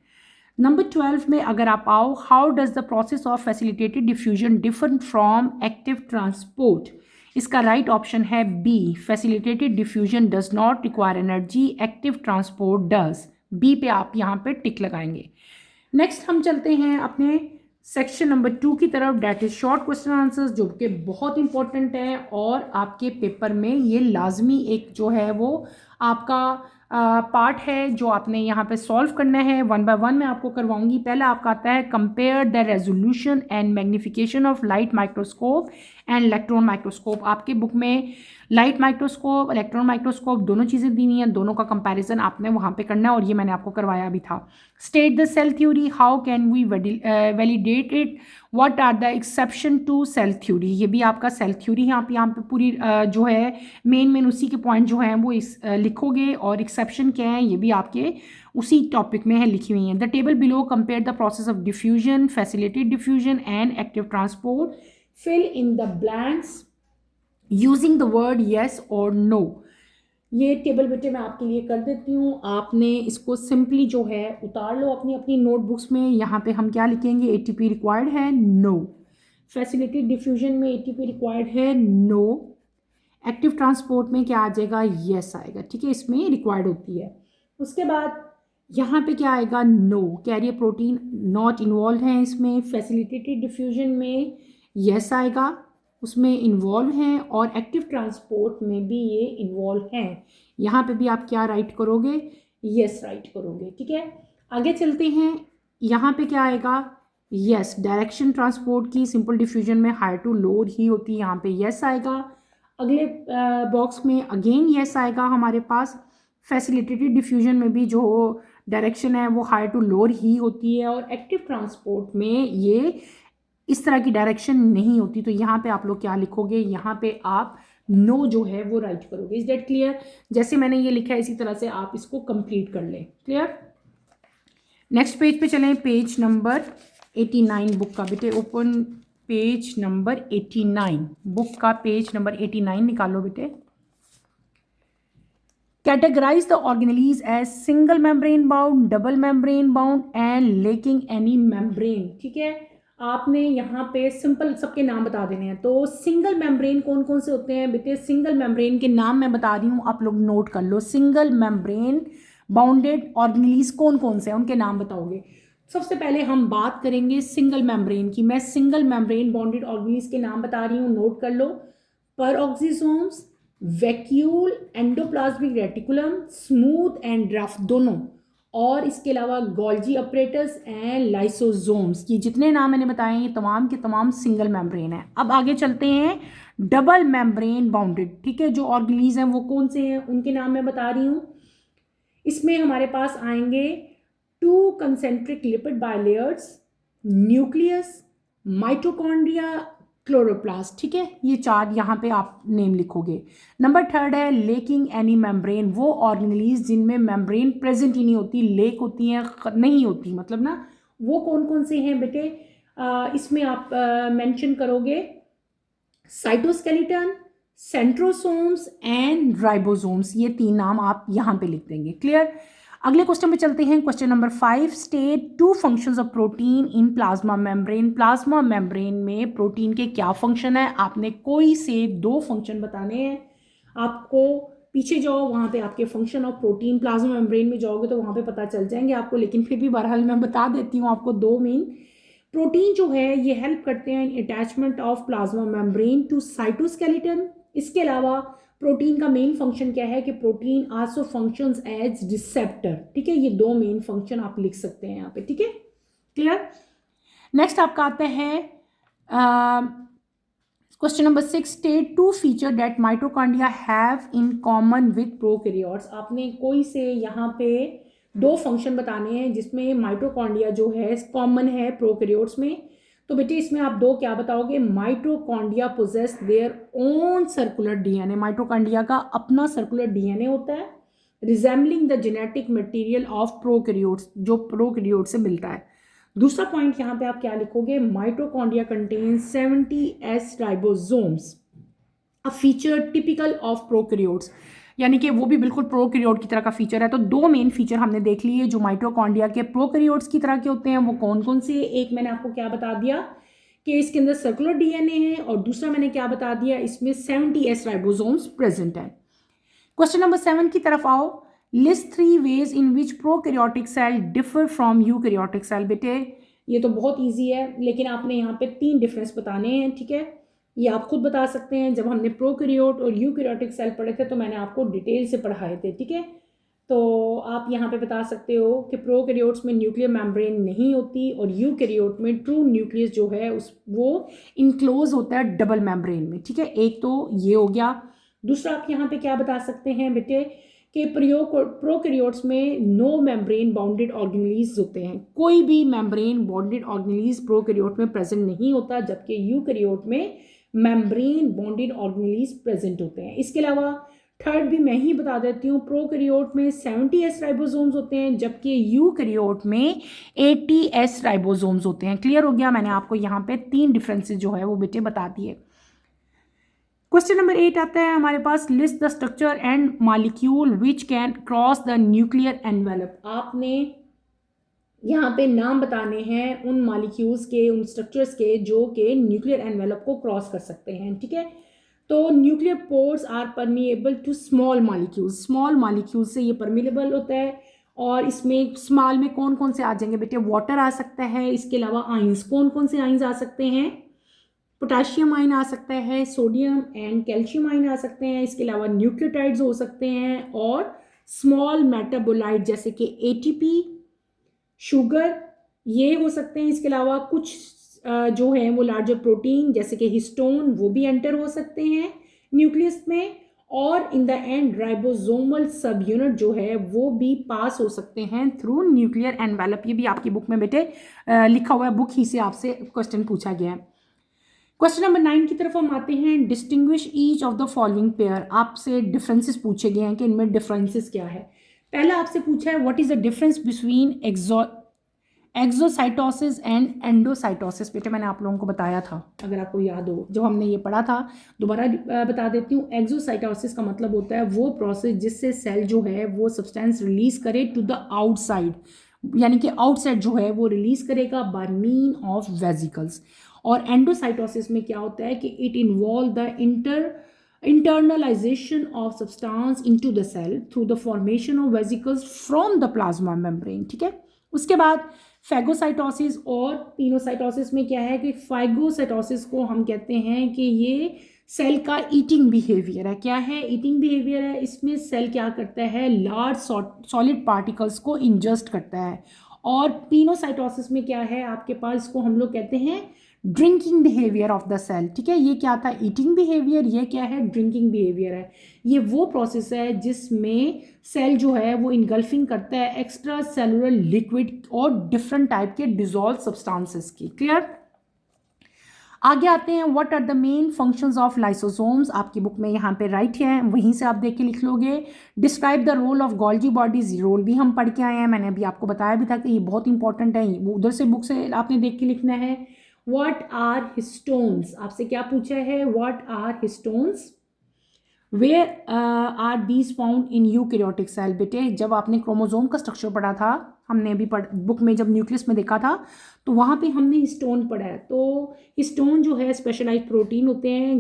नंबर 12 में अगर आप आओ, how does the process of facilitated diffusion differ from active transport? इसका राइट ऑप्शन है B, facilitated diffusion does not require energy, active transport does. B पे आप यहाँ पे टिक लगाएंगे। नेक्स्ट हम चलते हैं अपने सेक्शन नंबर 2 की तरफ, that is short question answers, जो कि बहुत इंपॉर्टेंट है और आपके पेपर में ये लाजमी एक जो है वो आपका पार्ट है जो आपने यहाँ पे सॉल्व करना है। 1 बाय 1 मैं आपको करवाऊंगी। पहला आपका आता है, compare the resolution and magnification of light microscope and electron microscope. आपके बुक में लाइट माइक्रोस्कोप, इलेक्ट्रॉन माइक्रोस्कोप दोनों चीज़ें दी हुई हैं, दोनों का कंपैरिजन आपने वहाँ पे करना है और ये मैंने आपको करवाया भी था। State the cell theory, how can we validate it, what are the exception to cell theory. ये भी आपका सेल थ्योरी यहाँ पे पूरी जो है मेन उसी के पॉइंट जो हैं वो लिखोगे, और एक्सेप्शन क्या है ये भी आपके उसी टॉपिक में है, लिखी हुई हैं। The table below compare the process of diffusion, facilitated diffusion and active transport, fill in the blanks using the word yes और नो। ये टेबल बेटे मैं आपके लिए कर देती हूँ, आपने इसको सिंपली जो है उतार लो अपनी अपनी नोटबुक्स में। यहाँ पे हम क्या लिखेंगे, एटीपी रिक्वायर्ड है, नो। फैसिलिटेड डिफ्यूजन में एटीपी रिक्वायर्ड है, नो। एक्टिव ट्रांसपोर्ट में क्या आ जाएगा, यस आएगा, ठीक है, इसमें रिक्वायर्ड होती है। उसके बाद यहाँ पे क्या आएगा, no. Carrier protein not involve है इसमें। फैसिलिटेटेड डिफ्यूजन में यस आएगा, उसमें इन्वॉल्व हैं, और एक्टिव ट्रांसपोर्ट में भी ये इन्वॉल्व हैं। यहाँ पे भी आप क्या राइट करोगे, यस राइट करोगे, ठीक है। आगे चलते हैं, यहाँ पे क्या आएगा, यस। डायरेक्शन ट्रांसपोर्ट की सिंपल डिफ्यूजन में हायर टू लोअर ही होती है, यहाँ पे यस आएगा। अगले बॉक्स में अगेन यस आएगा हमारे पास। फैसिलिटेटेड डिफ्यूजन में भी जो डायरेक्शन है वो हायर टू लोअर ही होती है, और एक्टिव ट्रांसपोर्ट में ये इस तरह की डायरेक्शन नहीं होती। तो यहाँ पे आप लोग क्या लिखोगे, यहाँ पे आप नो जो है वो राइट करोगे। Is that clear? जैसे मैंने ये लिखा है इसी तरह से आप इसको कंप्लीट कर लें। क्लियर? नेक्स्ट पेज पे चलें, पेज नंबर 89 बुक का। बेटे ओपन पेज नंबर 89, बुक का पेज नंबर 89 निकालो बेटे। Categorise the organelles as single membrane bound, double membrane bound and lacking any membrane. ठीक है, आपने यहाँ पे सिंपल सबके नाम बता देने हैं। तो सिंगल मेम्ब्रेन कौन कौन से होते हैं बेटे, सिंगल मेम्ब्रेन के नाम मैं बता रही हूँ, आप लोग नोट कर लो। सिंगल मेम्ब्रेन बाउंडेड ऑर्गेनेलीज कौन कौन से हैं उनके नाम बताओगे। सबसे पहले हम बात करेंगे सिंगल मेम्ब्रेन की। मैं सिंगल मेम्ब्रेन बाउंडेड ऑर्गेनेलीज के नाम बता रही हूँ, नोट कर लो। Peroxisomes, vacuole, endoplasmic reticulum, smooth and rough दोनों, और इसके अलावा गोल्जी अपरेटस एंड लाइसोसोम्स। ये जितने नाम मैंने बताए ये तमाम के तमाम सिंगल मेम्ब्रेन है। अब आगे चलते हैं डबल मेम्ब्रेन बाउंडेड। ठीक है, जो ऑर्गेनेलीज हैं वो कौन से हैं उनके नाम मैं बता रही हूँ। इसमें हमारे पास आएंगे 2 concentric lipid bilayers, nucleus, mitochondria, chloroplast. ठीक है, ये 4 यहाँ पे आप नेम लिखोगे। नंबर 3 है लेकिंग एनी मेम्ब्रेन, वो ऑर्गेनेलीज जिनमें मेम्ब्रेन प्रेजेंट ही नहीं होती, लेक होती हैं, नहीं होती मतलब ना, वो कौन कौन से हैं बेटे। इसमें आप मेंशन करोगे साइटोस्केलेटन, सेंट्रोसोम्स एंड राइबोसोम्स। ये 3 नाम आप यहाँ पे लिख देंगे। क्लियर? अगले क्वेश्चन पे चलते हैं। Question number 5, state 2 functions of protein in plasma membrane. Plasma membrane में प्रोटीन के क्या फंक्शन है, आपने कोई से 2 फंक्शन बताने हैं। आपको पीछे जाओ, वहाँ पे आपके function of protein, plasma membrane में जाओगे तो वहाँ पे पता चल जाएंगे आपको, लेकिन फिर भी बहरहाल मैं बता देती हूँ आपको। 2 मेन प्रोटीन जो है ये हेल्प करते हैं in attachment of plasma membrane to cytoskeleton. इसके अलावा प्रोटीन का मेन फंक्शन क्या है कि protein also functions as receptor. ठीक है, ये 2 मेन फंक्शन आप लिख सकते हैं यहाँ पे। ठीक है, क्लियर? नेक्स्ट आपका आता है question number 6, state 2 feature that mitochondria have in common with prokaryotes. आपने कोई से यहाँ पे 2 फंक्शन बताने हैं जिसमें माइटोकॉन्ड्रिया जो है कॉमन है प्रोकैरियोट्स में। तो बेटे इसमें आप 2 क्या बताओगे, mitochondria possess their own circular DNA. Mitochondria का अपना सर्कुलर डीएनए होता है, resembling the genetic material of prokaryotes, जो प्रोकैरियोट से मिलता है। दूसरा पॉइंट यहाँ पे आप क्या लिखोगे, mitochondria contains 70S ribosomes, a feature typical of prokaryotes, यानी कि वो भी बिल्कुल प्रोकैरियोट की तरह का फीचर है। तो 2 मेन फीचर हमने देख लिए जो माइटोकॉन्ड्रिया के प्रोकैरियोट्स की तरह के होते हैं, वो कौन कौन से। एक मैंने आपको क्या बता दिया कि इसके अंदर सर्कुलर डीएनए है, और दूसरा मैंने क्या बता दिया, इसमें 70S राइबोसोम्स प्रेजेंट है। क्वेश्चन नंबर 7 की तरफ आओ। List 3 ways in which prokaryotic cell differ from eukaryotic cell. बेटे ये तो बहुत इजी है, लेकिन आपने यहाँ पे 3 डिफरेंस बताने हैं। ठीक है, ये आप खुद बता सकते हैं। जब हमने प्रोकैरियोट और यूकैरियोटिक सेल पढ़े थे तो मैंने आपको डिटेल से पढ़ाए थे। ठीक है, तो आप यहाँ पे बता सकते हो कि प्रोकैरियोट्स में न्यूक्लियर मेम्ब्रेन नहीं होती, और यूकैरियोट में ट्रू न्यूक्लियस जो है वो इनक्लोज होता है डबल मेम्ब्रेन में। ठीक है, एक तो ये हो गया। दूसरा आप यहाँ पे क्या बता सकते हैं बेटे कि प्रोकैरियोट्स में नो मेम्ब्रेन बाउंडेड ऑर्गेनेलीज होते हैं। कोई भी मेम्ब्रेन बाउंडेड ऑर्गेनेलीज प्रोकैरियोट में प्रेजेंट नहीं होता, जबकि यूकैरियोट में मेम्ब्रेन बाउंडेड ऑर्गेनेलीज प्रेजेंट होते हैं। इसके अलावा थर्ड भी मैं ही बता देती हूँ, प्रोकैरियोट में 70S राइबोसोम्स होते हैं, जबकि यूकैरियोट में 80S राइबोसोम्स होते हैं। क्लियर हो गया? मैंने आपको यहाँ पे 3 डिफरेंसेस जो है वो बेटे बता दिए। क्वेश्चन नंबर 8 आता है हमारे पास, list the structure and molecule which can cross the nuclear envelope. आपने यहाँ पे नाम बताने हैं उन मॉलिक्यूल्स के, उन स्ट्रक्चर्स के जो कि न्यूक्लियर एनवेलप को क्रॉस कर सकते हैं, ठीक है। तो nuclear pores are permeable to small molecules, small molecules से ये परमिएबल होता है। और इसमें स्मॉल में कौन कौन से आ जाएंगे बेटे, वाटर आ सकता है, इसके अलावा आइंस, कौन कौन से आइंस आ सकते हैं, पोटाशियम आइन आ सकता है, सोडियम एंड कैल्शियम आइन आ सकते हैं, इसके अलावा न्यूक्लियोटाइड्स हो सकते हैं, और स्मॉल मेटाबोलाइट जैसे कि एटीपी, शुगर, ये हो सकते हैं। इसके अलावा कुछ जो है वो लार्जर प्रोटीन जैसे कि हिस्टोन, वो भी एंटर हो सकते हैं न्यूक्लियस में। और इन द एंड राइबोसोमल सब यूनिट जो है वो भी पास हो सकते हैं थ्रू न्यूक्लियर एनवेलप। ये भी आपकी बुक में बेटे लिखा हुआ है, बुक ही से आपसे क्वेश्चन पूछा गया है। क्वेश्चन नंबर 9 की तरफ हम आते हैं, distinguish each of the following pair. आपसे डिफरेंसेस पूछे गए हैं कि इनमें डिफरेंसेस क्या है। पहला आपसे पूछा है what is the difference between exocytosis and endocytosis. बेटे मैंने आप लोगों को बताया था, अगर आपको याद हो जब हमने ये पढ़ा था, दोबारा बता देती हूँ। एक्सोसाइटोसिस का मतलब होता है वो प्रोसेस जिससे सेल जो है वो सब्सटेंस रिलीज करे टू द आउटसाइड, यानी कि आउटसाइड जो है वो रिलीज करेगा बाय मीन ऑफ वेसिकल्स। और एंडोसाइटोसिस में क्या होता है कि it involve the internalization of substance into the cell through the formation of vesicles from the plasma membrane, ठीक है। उसके बाद फैगोसाइटोसिस और पिनोसाइटोसिस में क्या है कि फाइगोसाइटोसिस को हम कहते हैं कि ये सेल का ईटिंग बिहेवियर है। क्या है, ईटिंग बिहेवियर है। इसमें सेल क्या करता है, लार्ज सॉलिड पार्टिकल्स को इंजस्ट करता है। और पिनोसाइटोसिस में क्या है आपके पास, इसको हम लोग कहते हैं drinking behaviour of the cell, ठीक है। ये क्या था, ईटिंग बिहेवियर, ये क्या है, ड्रिंकिंग बिहेवियर है। ये वो प्रोसेस है जिसमें सेल जो है वो इनगल्फिंग करता है एक्स्ट्रा सेलुलर लिक्विड और डिफरेंट टाइप के डिजोल्व सब्सटेंसेस की। क्लियर। आगे आते हैं, what are the main functions of lysosomes. आपकी बुक में यहाँ पे राइट है, वहीं से आप देख के लिख लोगे। Describe the role of Golgi bodies, role भी हम पढ़ के आए हैं, मैंने अभी आपको बताया भी था कि ये बहुत इंपॉर्टेंट है, वो उधर से बुक से आपने देख के लिखना है। व्हाट आर हिस्टोन्स, आपसे क्या पूछा है, what are histones, where are these found in eukaryotic cell. बेटे जब आपने क्रोमोसोम का स्ट्रक्चर पढ़ा था, हमने अभी बुक में जब न्यूक्लियस में देखा था तो वहाँ पे हमने हिस्टोन पढ़ा है। तो हिस्टोन जो है स्पेशलाइज्ड प्रोटीन होते हैं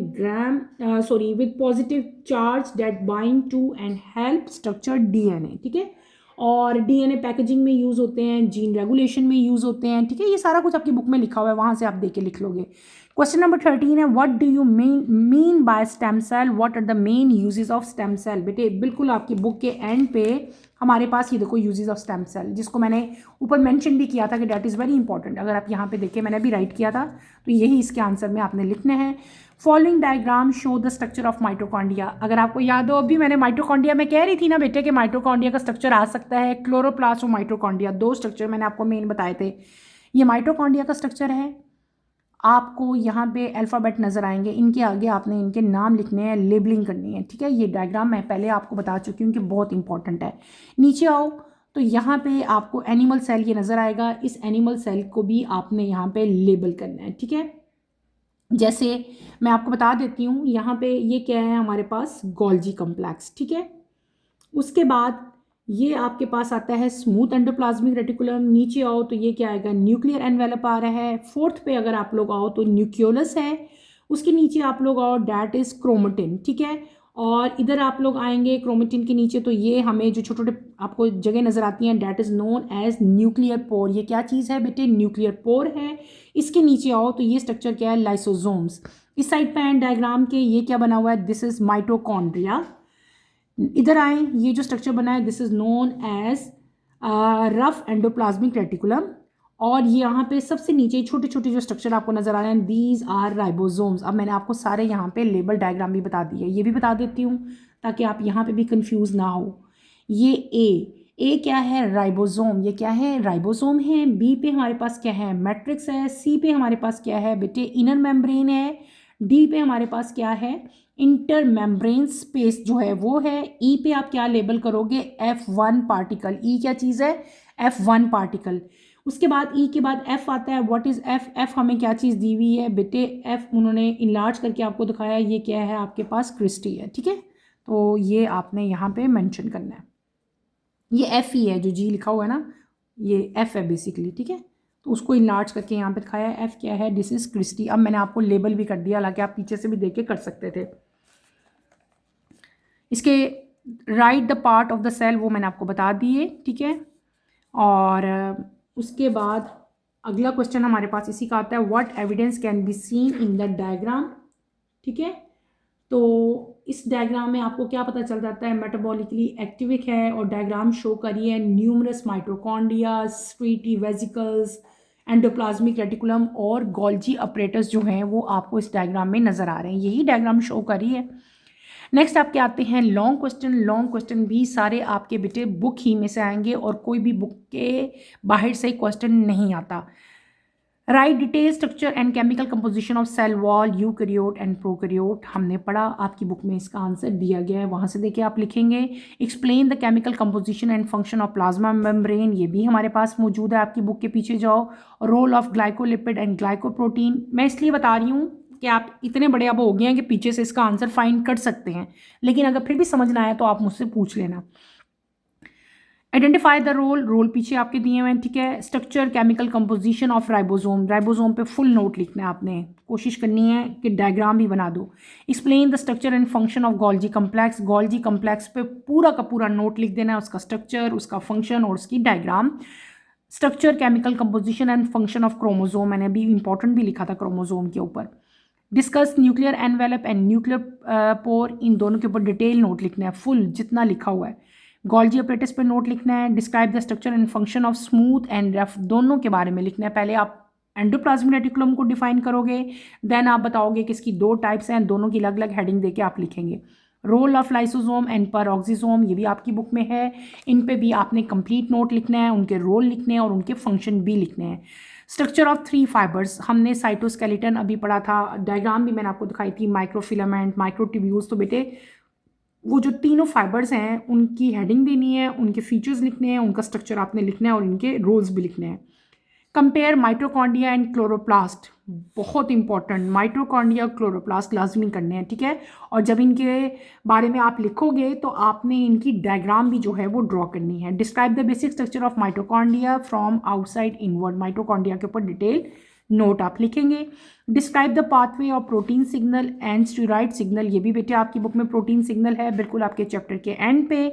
with positive charge that bind to and help structure DNA, ठीक है। और डीएनए पैकेजिंग में यूज़ होते हैं, जीन रेगुलेशन में यूज़ होते हैं, ठीक है। ये सारा कुछ आपकी बुक में लिखा हुआ है, वहाँ से आप देख के लिख लोगे। क्वेश्चन नंबर 13 है, what do you mean by stem cell, what are the main uses of stem cell. बेटे बिल्कुल आपकी बुक के एंड पे हमारे पास ये देखो यूजेस ऑफ स्टेम सेल, जिसको मैंने ऊपर मेंशन भी किया था कि डेट इज़ वेरी इंपॉर्टेंट। अगर आप यहाँ पे देखें, मैंने भी राइट किया था, तो यही इसके आंसर में आपने लिखना है। Following diagram show the structure of mitochondria. अगर आपको याद हो, अभी मैंने माइटोकॉन्ड्रिया में कह रही थी ना बेटे कि माइटोकॉन्ड्रिया का स्ट्रक्चर आ सकता है, क्लोरोप्लास्ट और माइटोकॉन्ड्रिया, दो स्ट्रक्चर मैंने आपको मेन बताए थे। ये माइटोकॉन्ड्रिया का स्ट्रक्चर है। आपको यहाँ पे अल्फ़ाबेट नज़र आएंगे, इनके आगे आपने इनके नाम लिखने हैं, लेबलिंग करनी है, ठीक है। ये डायग्राम मैं पहले आपको बता चुकी हूँ कि बहुत इंपॉर्टेंट है। नीचे आओ तो यहाँ पे आपको एनिमल सेल ये नज़र आएगा, इस एनिमल सेल को भी आपने यहाँ पे लेबल करना है, ठीक है। जैसे मैं आपको बता देती हूँ, यहाँ पे ये क्या है हमारे पास, गोल्जी कॉम्प्लेक्स, ठीक है। उसके बाद ये आपके पास आता है स्मूथ एंडोप्लाज्मिक रेटिकुलम। नीचे आओ तो ये क्या आएगा, न्यूक्लियर एनवेलप आ रहा है। फोर्थ पे अगर आप लोग आओ तो न्यूक्लियोलस है। उसके नीचे आप लोग आओ, डैट इज क्रोमेटिन, ठीक है। और इधर आप लोग आएंगे क्रोमेटिन के नीचे तो ये हमें जो छोटे छोटे आपको जगह नजर आती हैं, that is known as nuclear pore. ये क्या चीज़ है बेटे, न्यूक्लियर पोर है। इसके नीचे आओ तो ये स्ट्रक्चर क्या है, लाइसोसोम्स। इस साइड पे एंड डायग्राम के ये क्या बना हुआ है, दिस इज माइटोकॉन्ड्रिया। इधर आए, ये जो स्ट्रक्चर बना है this is known as rough endoplasmic reticulum. और ये यहाँ पे सबसे नीचे छोटे छोटे जो स्ट्रक्चर आपको नजर आ रहे हैं, दीज आर राइबोसोम्स। अब मैंने आपको सारे यहाँ पे लेबल डायग्राम भी बता दिए, ये भी बता देती हूँ ताकि आप यहाँ पे भी कंफ्यूज ना हो। ये ए क्या है, राइबोसोम, ये क्या है, राइबोसोम है। बी पे हमारे पास क्या है, मैट्रिक्स है। सी पे हमारे पास क्या है बेटे, इनर मेम्ब्रेन है। डी पे हमारे पास क्या है, इंटर मेम्ब्रेन स्पेस जो है वो है। ई पे आप क्या लेबल करोगे, F1 पार्टिकल। ई क्या चीज़ है, F1 पार्टिकल। उसके बाद ई के बाद एफ आता है। What is F? एफ हमें क्या चीज़ दी हुई है बेटे? एफ उन्होंने इनलार्ज करके आपको दिखाया, ये क्या है आपके पास? क्रिस्टी है, ठीक है। तो ये आपने यहाँ पे मेंशन करना है। ये एफ ही है, जो जी लिखा हुआ है ना, ये एफ है बेसिकली, ठीक है। तो उसको इनलार्ज करके यहाँ पे दिखाया है। एफ क्या है? This is cristae. अब मैंने आपको लेबल भी कर दिया, हालांकि आप पीछे से भी देख के कर सकते थे। इसके write the part of the cell वो मैंने आपको बता दिए, ठीक है। और उसके बाद अगला क्वेश्चन हमारे पास इसी का आता है, what evidence can be seen in the diagram, ठीक है। तो इस डायग्राम में आपको क्या पता चल जाता है? मेटाबॉलिकली एक्टिविक है और डायग्राम शो करी है numerous mitochondria, secretory vesicles, endoplasmic reticulum और गोल्जी अपरेटस जो हैं वो आपको इस डायग्राम में नज़र आ रहे हैं। यही डायग्राम शो करी है। नेक्स्ट आपके आते हैं लॉन्ग क्वेश्चन। लॉन्ग क्वेश्चन भी सारे आपके बेटे बुक ही में से आएंगे और कोई भी बुक के बाहर से क्वेश्चन नहीं आता। Write detail structure and chemical composition of cell wall, eukaryote and prokaryote हमने पढ़ा, आपकी बुक में इसका आंसर दिया गया है, वहाँ से देखिए आप लिखेंगे। Explain the chemical composition and function of plasma membrane, ये भी हमारे पास मौजूद है, आपकी बुक के पीछे जाओ। Role of glycolipid and glycoprotein, मैं इसलिए बता रही हूँ कि आप इतने बड़े अब हो गए हैं कि पीछे से इसका आंसर फाइंड कर सकते हैं, लेकिन अगर फिर भी समझ ना आए तो आप मुझसे पूछ लेना। आइडेंटिफाई द रोल, रोल पीछे आपके दिए हुए हैं, ठीक है। Structure chemical composition of ribosome, ribosome पे फुल नोट लिखना है आपने, कोशिश करनी है कि डायग्राम भी बना दो। Explain the structure and function of Golgi complex, Golgi complex पे पूरा का पूरा नोट लिख देना है, उसका स्ट्रक्चर, उसका फंक्शन और उसकी diagram. Structure chemical composition and function of chromosome, मैंने अभी इंपॉर्टेंट भी लिखा था क्रोमोसोम के ऊपर। Discuss nuclear envelope and nuclear pore, इन दोनों के ऊपर डिटेल नोट लिखना है, फुल जितना लिखा हुआ है। गोल्जी अपरेटस पे नोट लिखना है। Describe the structure and function of smooth and rough, दोनों के बारे में लिखना है। पहले आप एंडोप्लाज्मिक रेटिकुलम को डिफाइन करोगे, देन आप बताओगे कि इसकी दो टाइप्स हैं, दोनों की अलग अलग हेडिंग देके आप लिखेंगे। Role of lysosome and peroxisome, ये भी आपकी बुक में है, इन पे भी आपने कंप्लीट नोट लिखना है, उनके रोल लिखने हैं और उनके फंक्शन भी लिखने हैं। स्ट्रक्चर ऑफ 3 फाइबर्स, हमने साइटोस्केलेटन अभी पढ़ा था, डायग्राम भी मैंने आपको दिखाई थी, माइक्रोफिलामेंट, माइक्रोट्यूब्यूल्स। तो बेटे वो जो तीनों फाइबर्स हैं उनकी हेडिंग देनी है, उनके फीचर्स लिखने हैं, उनका स्ट्रक्चर आपने लिखना है और इनके रोल्स भी लिखने हैं। कंपेयर माइटोकॉन्ड्रिया एंड क्लोरोप्लास्ट, बहुत इंपॉर्टेंट, माइटोकॉन्ड्रिया और क्लोरोप्लास्ट लाजमी करने हैं, ठीक है। और जब इनके बारे में आप लिखोगे तो आपने इनकी डायग्राम भी जो है वो ड्रॉ करनी है। Describe the basic structure of mitochondria from outside inward, mitochondria के ऊपर डिटेल नोट आप लिखेंगे। Describe the pathway of protein signal and steroid signal, ये भी बेटे आपकी बुक में प्रोटीन सिग्नल है, बिल्कुल आपके चैप्टर के एंड पे।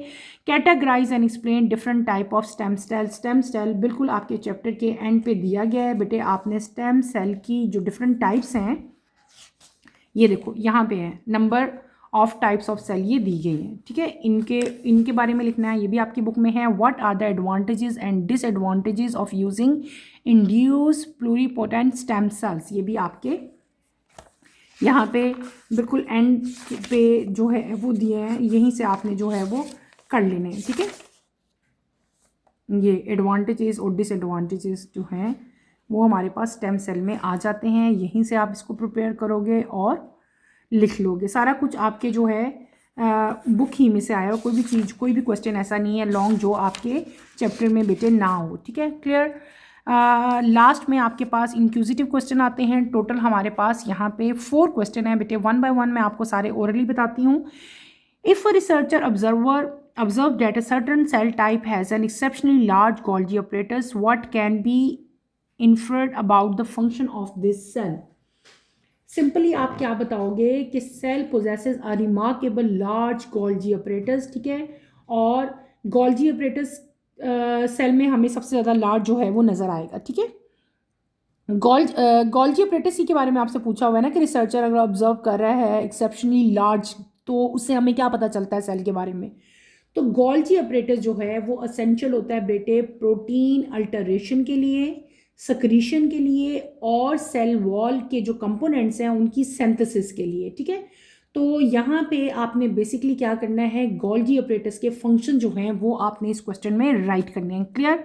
Categorise and explain different type of stem cell, stem cell बिल्कुल आपके चैप्टर के एंड पे दिया गया है बेटे। आपने स्टेम सेल की जो डिफरेंट टाइप्स हैं, ये देखो यहाँ पे है, number of types of cell ये दी गई हैं, ठीक है। इनके बारे में लिखना है, ये भी आपकी बुक में है। What are the advantages and disadvantages of using induce pluripotent stem cells, ये भी आपके यहाँ पे बिल्कुल एंड पे जो है वो दिए हैं, यहीं से आपने जो है वो कर लेने हैं, ठीक है। ये एडवांटेजेस और डिसएडवांटेजेस जो हैं वो हमारे पास स्टेम सेल में आ जाते हैं, यहीं से आप इसको प्रिपेयर करोगे और लिख लोगे। सारा कुछ आपके जो है बुक ही में से आया हो, कोई भी चीज़, कोई भी क्वेश्चन ऐसा नहीं है लॉन्ग जो आपके चैप्टर में बेटे ना हो, ठीक है, क्लियर। लास्ट में आपके पास इंक्यूजिटिव क्वेश्चन आते हैं। टोटल हमारे पास यहाँ पे 4 क्वेश्चन हैं बेटे, 1 बाय 1 मैं आपको सारे ओरली बताती हूँ। If a researcher observed that a certain cell type has an exceptionally large Golgi apparatus, what can be inferred about the function of this cell? Simply आप क्या बताओगे कि cell possesses a remarkable large Golgi apparatus, ठीक है। और गोल्जी अपरेटस सेल में हमें सबसे ज़्यादा लार्ज जो है वो नज़र आएगा, ठीक है। गोल्जी अपरेटस के बारे में आपसे पूछा हुआ है ना कि रिसर्चर अगर ऑब्जर्व कर रहा है एक्सेप्शनली लार्ज, तो उससे हमें क्या पता चलता है सेल के बारे में। तो गोल्जी अपरेटस जो है वो असेंशियल होता है बेटे प्रोटीन अल्टरेशन के लिए, सक्रीशन के लिए और सेल वॉल के जो कंपोनेंट्स हैं उनकी सिंथेसिस के लिए, ठीक है। तो यहाँ पे आपने बेसिकली क्या करना है, गोल्जी अपरेटस के फंक्शन जो हैं वो आपने इस क्वेश्चन में राइट करने हैं, क्लियर।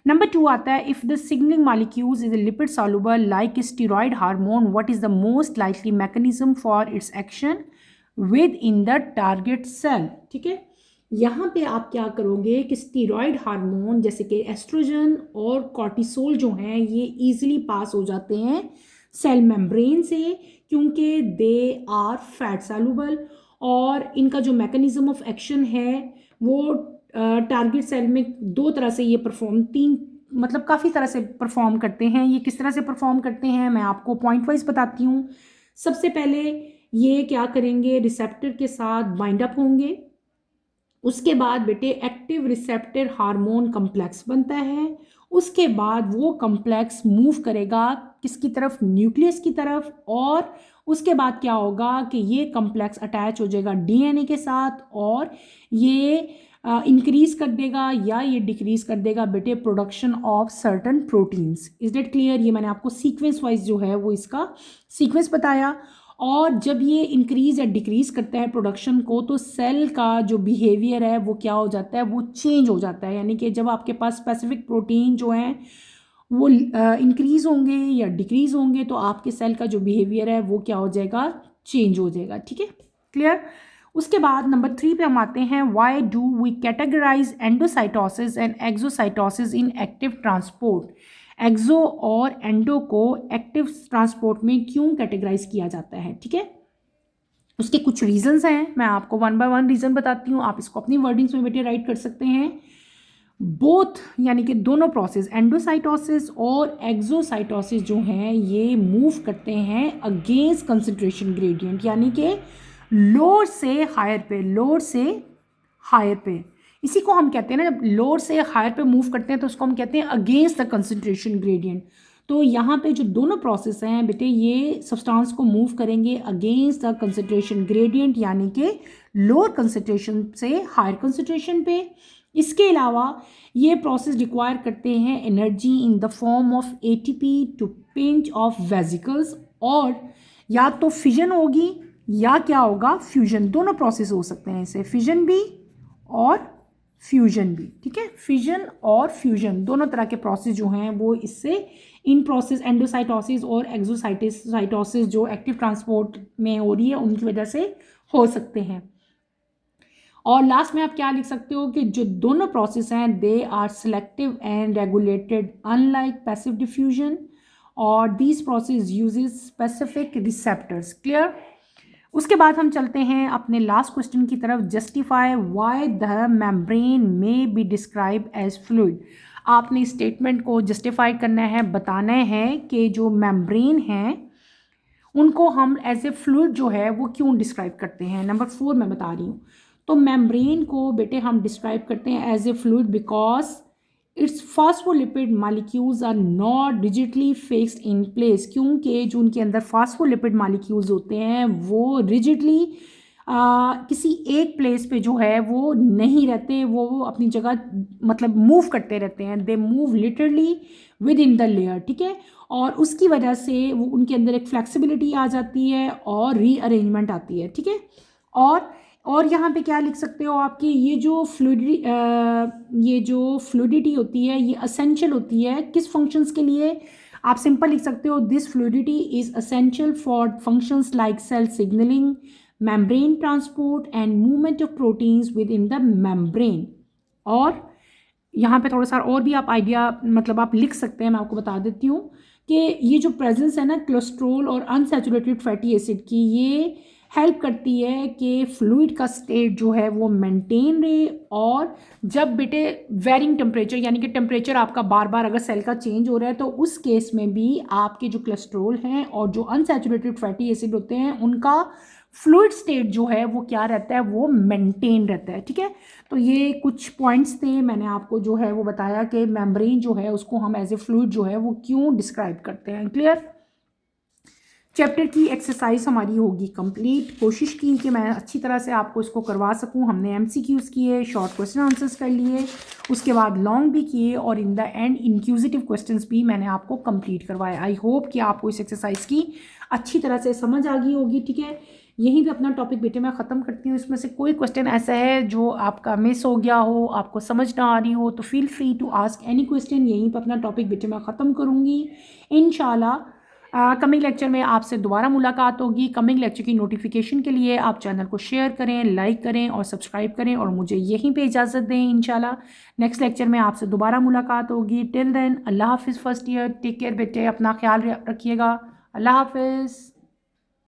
नंबर 2 आता है, if the signalling molecules is lipid soluble like steroid hormone, what is the most likely mechanism for its action with in the target cell, ठीक है। यहाँ पे आप क्या करोगे कि स्टीरॉयड हार्मोन जैसे कि एस्ट्रोजन और कॉर्टिसोल जो हैं ये इजीली पास हो जाते हैं सेल मेम्ब्रेन से, क्योंकि दे आर फैट सॉल्युबल, और इनका जो मैकेनिज्म ऑफ एक्शन है वो टारगेट सेल में दो तरह से ये परफॉर्म, तीन मतलब काफ़ी तरह से परफॉर्म करते हैं। ये किस तरह से परफॉर्म करते हैं मैं आपको पॉइंट वाइज बताती हूँ। सबसे पहले ये क्या करेंगे, रिसेप्टर के साथ बाइंड अप होंगे। उसके बाद बेटे एक्टिव रिसेप्टर हार्मोन कम्प्लेक्स बनता है। उसके बाद वो कम्प्लेक्स मूव करेगा किसकी तरफ, न्यूक्लियस की तरफ, और उसके बाद क्या होगा कि ये कम्प्लेक्स अटैच हो जाएगा डीएनए के साथ, और ये इंक्रीज कर देगा या ये डिक्रीज कर देगा बेटे production of certain proteins. Is that clear? ये मैंने आपको सीक्वेंस वाइज जो है वो इसका सीक्वेंस बताया। और जब ये इंक्रीज या डिक्रीज करता है प्रोडक्शन को, तो सेल का जो बिहेवियर है वो क्या हो जाता है, वो चेंज हो जाता है। यानी कि जब आपके पास स्पेसिफिक प्रोटीन जो हैं वो इंक्रीज होंगे या डिक्रीज होंगे, तो आपके सेल का जो बिहेवियर है वो क्या हो जाएगा, चेंज हो जाएगा। ठीक है, क्लियर? उसके बाद नंबर 3 पे हम आते हैं, why do we categorise endocytosis and exocytosis in active transport. Exo और एंडो को एक्टिव ट्रांसपोर्ट में क्यों कैटेगराइज किया जाता है? ठीक है, उसके कुछ रीजंस हैं, मैं आपको वन बाय वन रीजन बताती हूँ, आप इसको अपनी वर्डिंग्स में बेटे राइट कर सकते हैं। बोथ यानी कि दोनों प्रोसेस, एंडोसाइटोसिस और एक्सोसाइटोसिस जो हैं ये मूव करते हैं अगेंस्ट कंसंट्रेशन ग्रेडियंट, यानी कि लोअर से हायर पे, लोअर से हायर पे। इसी को हम कहते हैं ना, जब लोअर से हायर पे मूव करते हैं तो उसको हम कहते हैं अगेंस्ट द कंसंट्रेशन ग्रेडियंट। तो यहाँ पे जो दोनों प्रोसेस हैं बेटे ये सब्सटेंस को मूव करेंगे अगेंस्ट द कंसंट्रेशन ग्रेडियंट, यानी कि लोअर कंसंट्रेशन से हायर कंसंट्रेशन पे। इसके अलावा ये प्रोसेस रिक्वायर करते हैं energy in the form of ATP to pinch of vesicles, और या तो फिजन होगी या क्या होगा, फ्यूजन। दोनों प्रोसेस हो सकते हैं इसे, फिजन भी और फ्यूजन भी। ठीक है, फिजन और फ्यूजन दोनों तरह के प्रोसेस जो हैं वो इससे, इन प्रोसेस एंडोसाइटोसिस और एक्सोसाइटोसिस जो एक्टिव ट्रांसपोर्ट में हो रही है उनकी वजह से हो सकते हैं। और लास्ट में आप क्या लिख सकते हो कि जो दोनों प्रोसेस हैं they are selective and regulated unlike passive diffusion, और this process uses specific receptors. Clear? उसके बाद हम चलते हैं अपने लास्ट क्वेश्चन की तरफ, जस्टिफाई व्हाई द मेम्ब्रेन में बी डिस्क्राइब एज फ्लूइड। आपने स्टेटमेंट को जस्टिफाई करना है, बताना है कि जो मेम्ब्रेन हैं उनको हम एज ए फ्लूइड जो है वो क्यों डिस्क्राइब करते हैं। नंबर 4 मैं बता रही हूँ, तो मेम्ब्रेन को बेटे हम डिस्क्राइब करते हैं as a fluid because its phospholipid molecules are not rigidly fixed in place, क्योंकि जो उनके अंदर फास्फोलिपिड मालिक्यूल्स होते हैं वो रिजिडली किसी एक प्लेस पे जो है वो नहीं रहते, वो अपनी जगह मतलब मूव करते रहते हैं, they move literally with in the layer. ठीक है, और उसकी वजह से वो उनके अंदर एक फ्लेक्सिबिलिटी आ जाती है और रीअरेंजमेंट आती है। ठीक है, और यहाँ पे क्या लिख सकते हो आपकी, ये जो फ्लूइडिटी होती है ये असेंशियल होती है किस फंक्शंस के लिए? आप सिंपल लिख सकते हो, this fluidity is essential for functions like cell signalling, membrane transport and movement of proteins with in the membrane. और यहाँ पे थोड़ा सा और भी आप आइडिया मतलब आप लिख सकते हैं, मैं आपको बता देती हूँ कि ये जो प्रेजेंस है ना कोलेस्ट्रॉल और अनसैचुरेटेड फैटी एसिड की, ये हेल्प करती है कि फ्लूइड का स्टेट जो है वो मेंटेन रहे। और जब बेटे वेरिंग टेम्परेचर, यानी कि टेम्परेचर आपका बार बार अगर सेल का चेंज हो रहा है, तो उस केस में भी आपके जो कोलेस्ट्रॉल हैं और जो अनसैचुरेटेड फैटी एसिड होते हैं उनका फ्लूइड स्टेट जो है वो क्या रहता है, वो मेंटेन रहता है। ठीक है, तो ये कुछ पॉइंट्स थे, मैंने आपको जो है वो बताया कि मेम्ब्रेन जो है उसको हम एज ए फ्लूइड जो है वो क्यों डिस्क्राइब करते हैं। क्लियर? चैप्टर की एक्सरसाइज हमारी होगी कंप्लीट। कोशिश की कि मैं अच्छी तरह से आपको इसको करवा सकूं। हमने एमसीक्यूज़ किए, शॉर्ट क्वेश्चन आंसर्स कर लिए, उसके बाद लॉन्ग भी किए, और in the and inquisitive questions भी मैंने आपको कंप्लीट करवाए। आई होप कि आपको इस एक्सरसाइज की अच्छी तरह से समझ आ गई होगी। ठीक है, यहीं पे अपना टॉपिक बेटे मैं ख़त्म करती हूँ। इसमें से कोई क्वेश्चन ऐसा है जो आपका मिस हो गया हो, आपको समझ ना आ रही हो, तो feel free to ask any question. यहीं पर अपना टॉपिक बेटे मैं ख़त्म करूँगी इंशाल्लाह। कमिंग लेक्चर में आपसे दोबारा मुलाकात होगी। कमिंग लेक्चर की नोटिफिकेशन के लिए आप चैनल को शेयर करें, लाइक करें और सब्सक्राइब करें और मुझे यहीं पे इजाज़त दें। इंशाल्लाह नेक्स्ट लेक्चर में आपसे दोबारा मुलाकात होगी। टिल देन अल्लाह हाफिज़। फर्स्ट ईयर टेक केयर बेटे, अपना ख्याल रखिएगा। अल्लाह हाफिज़।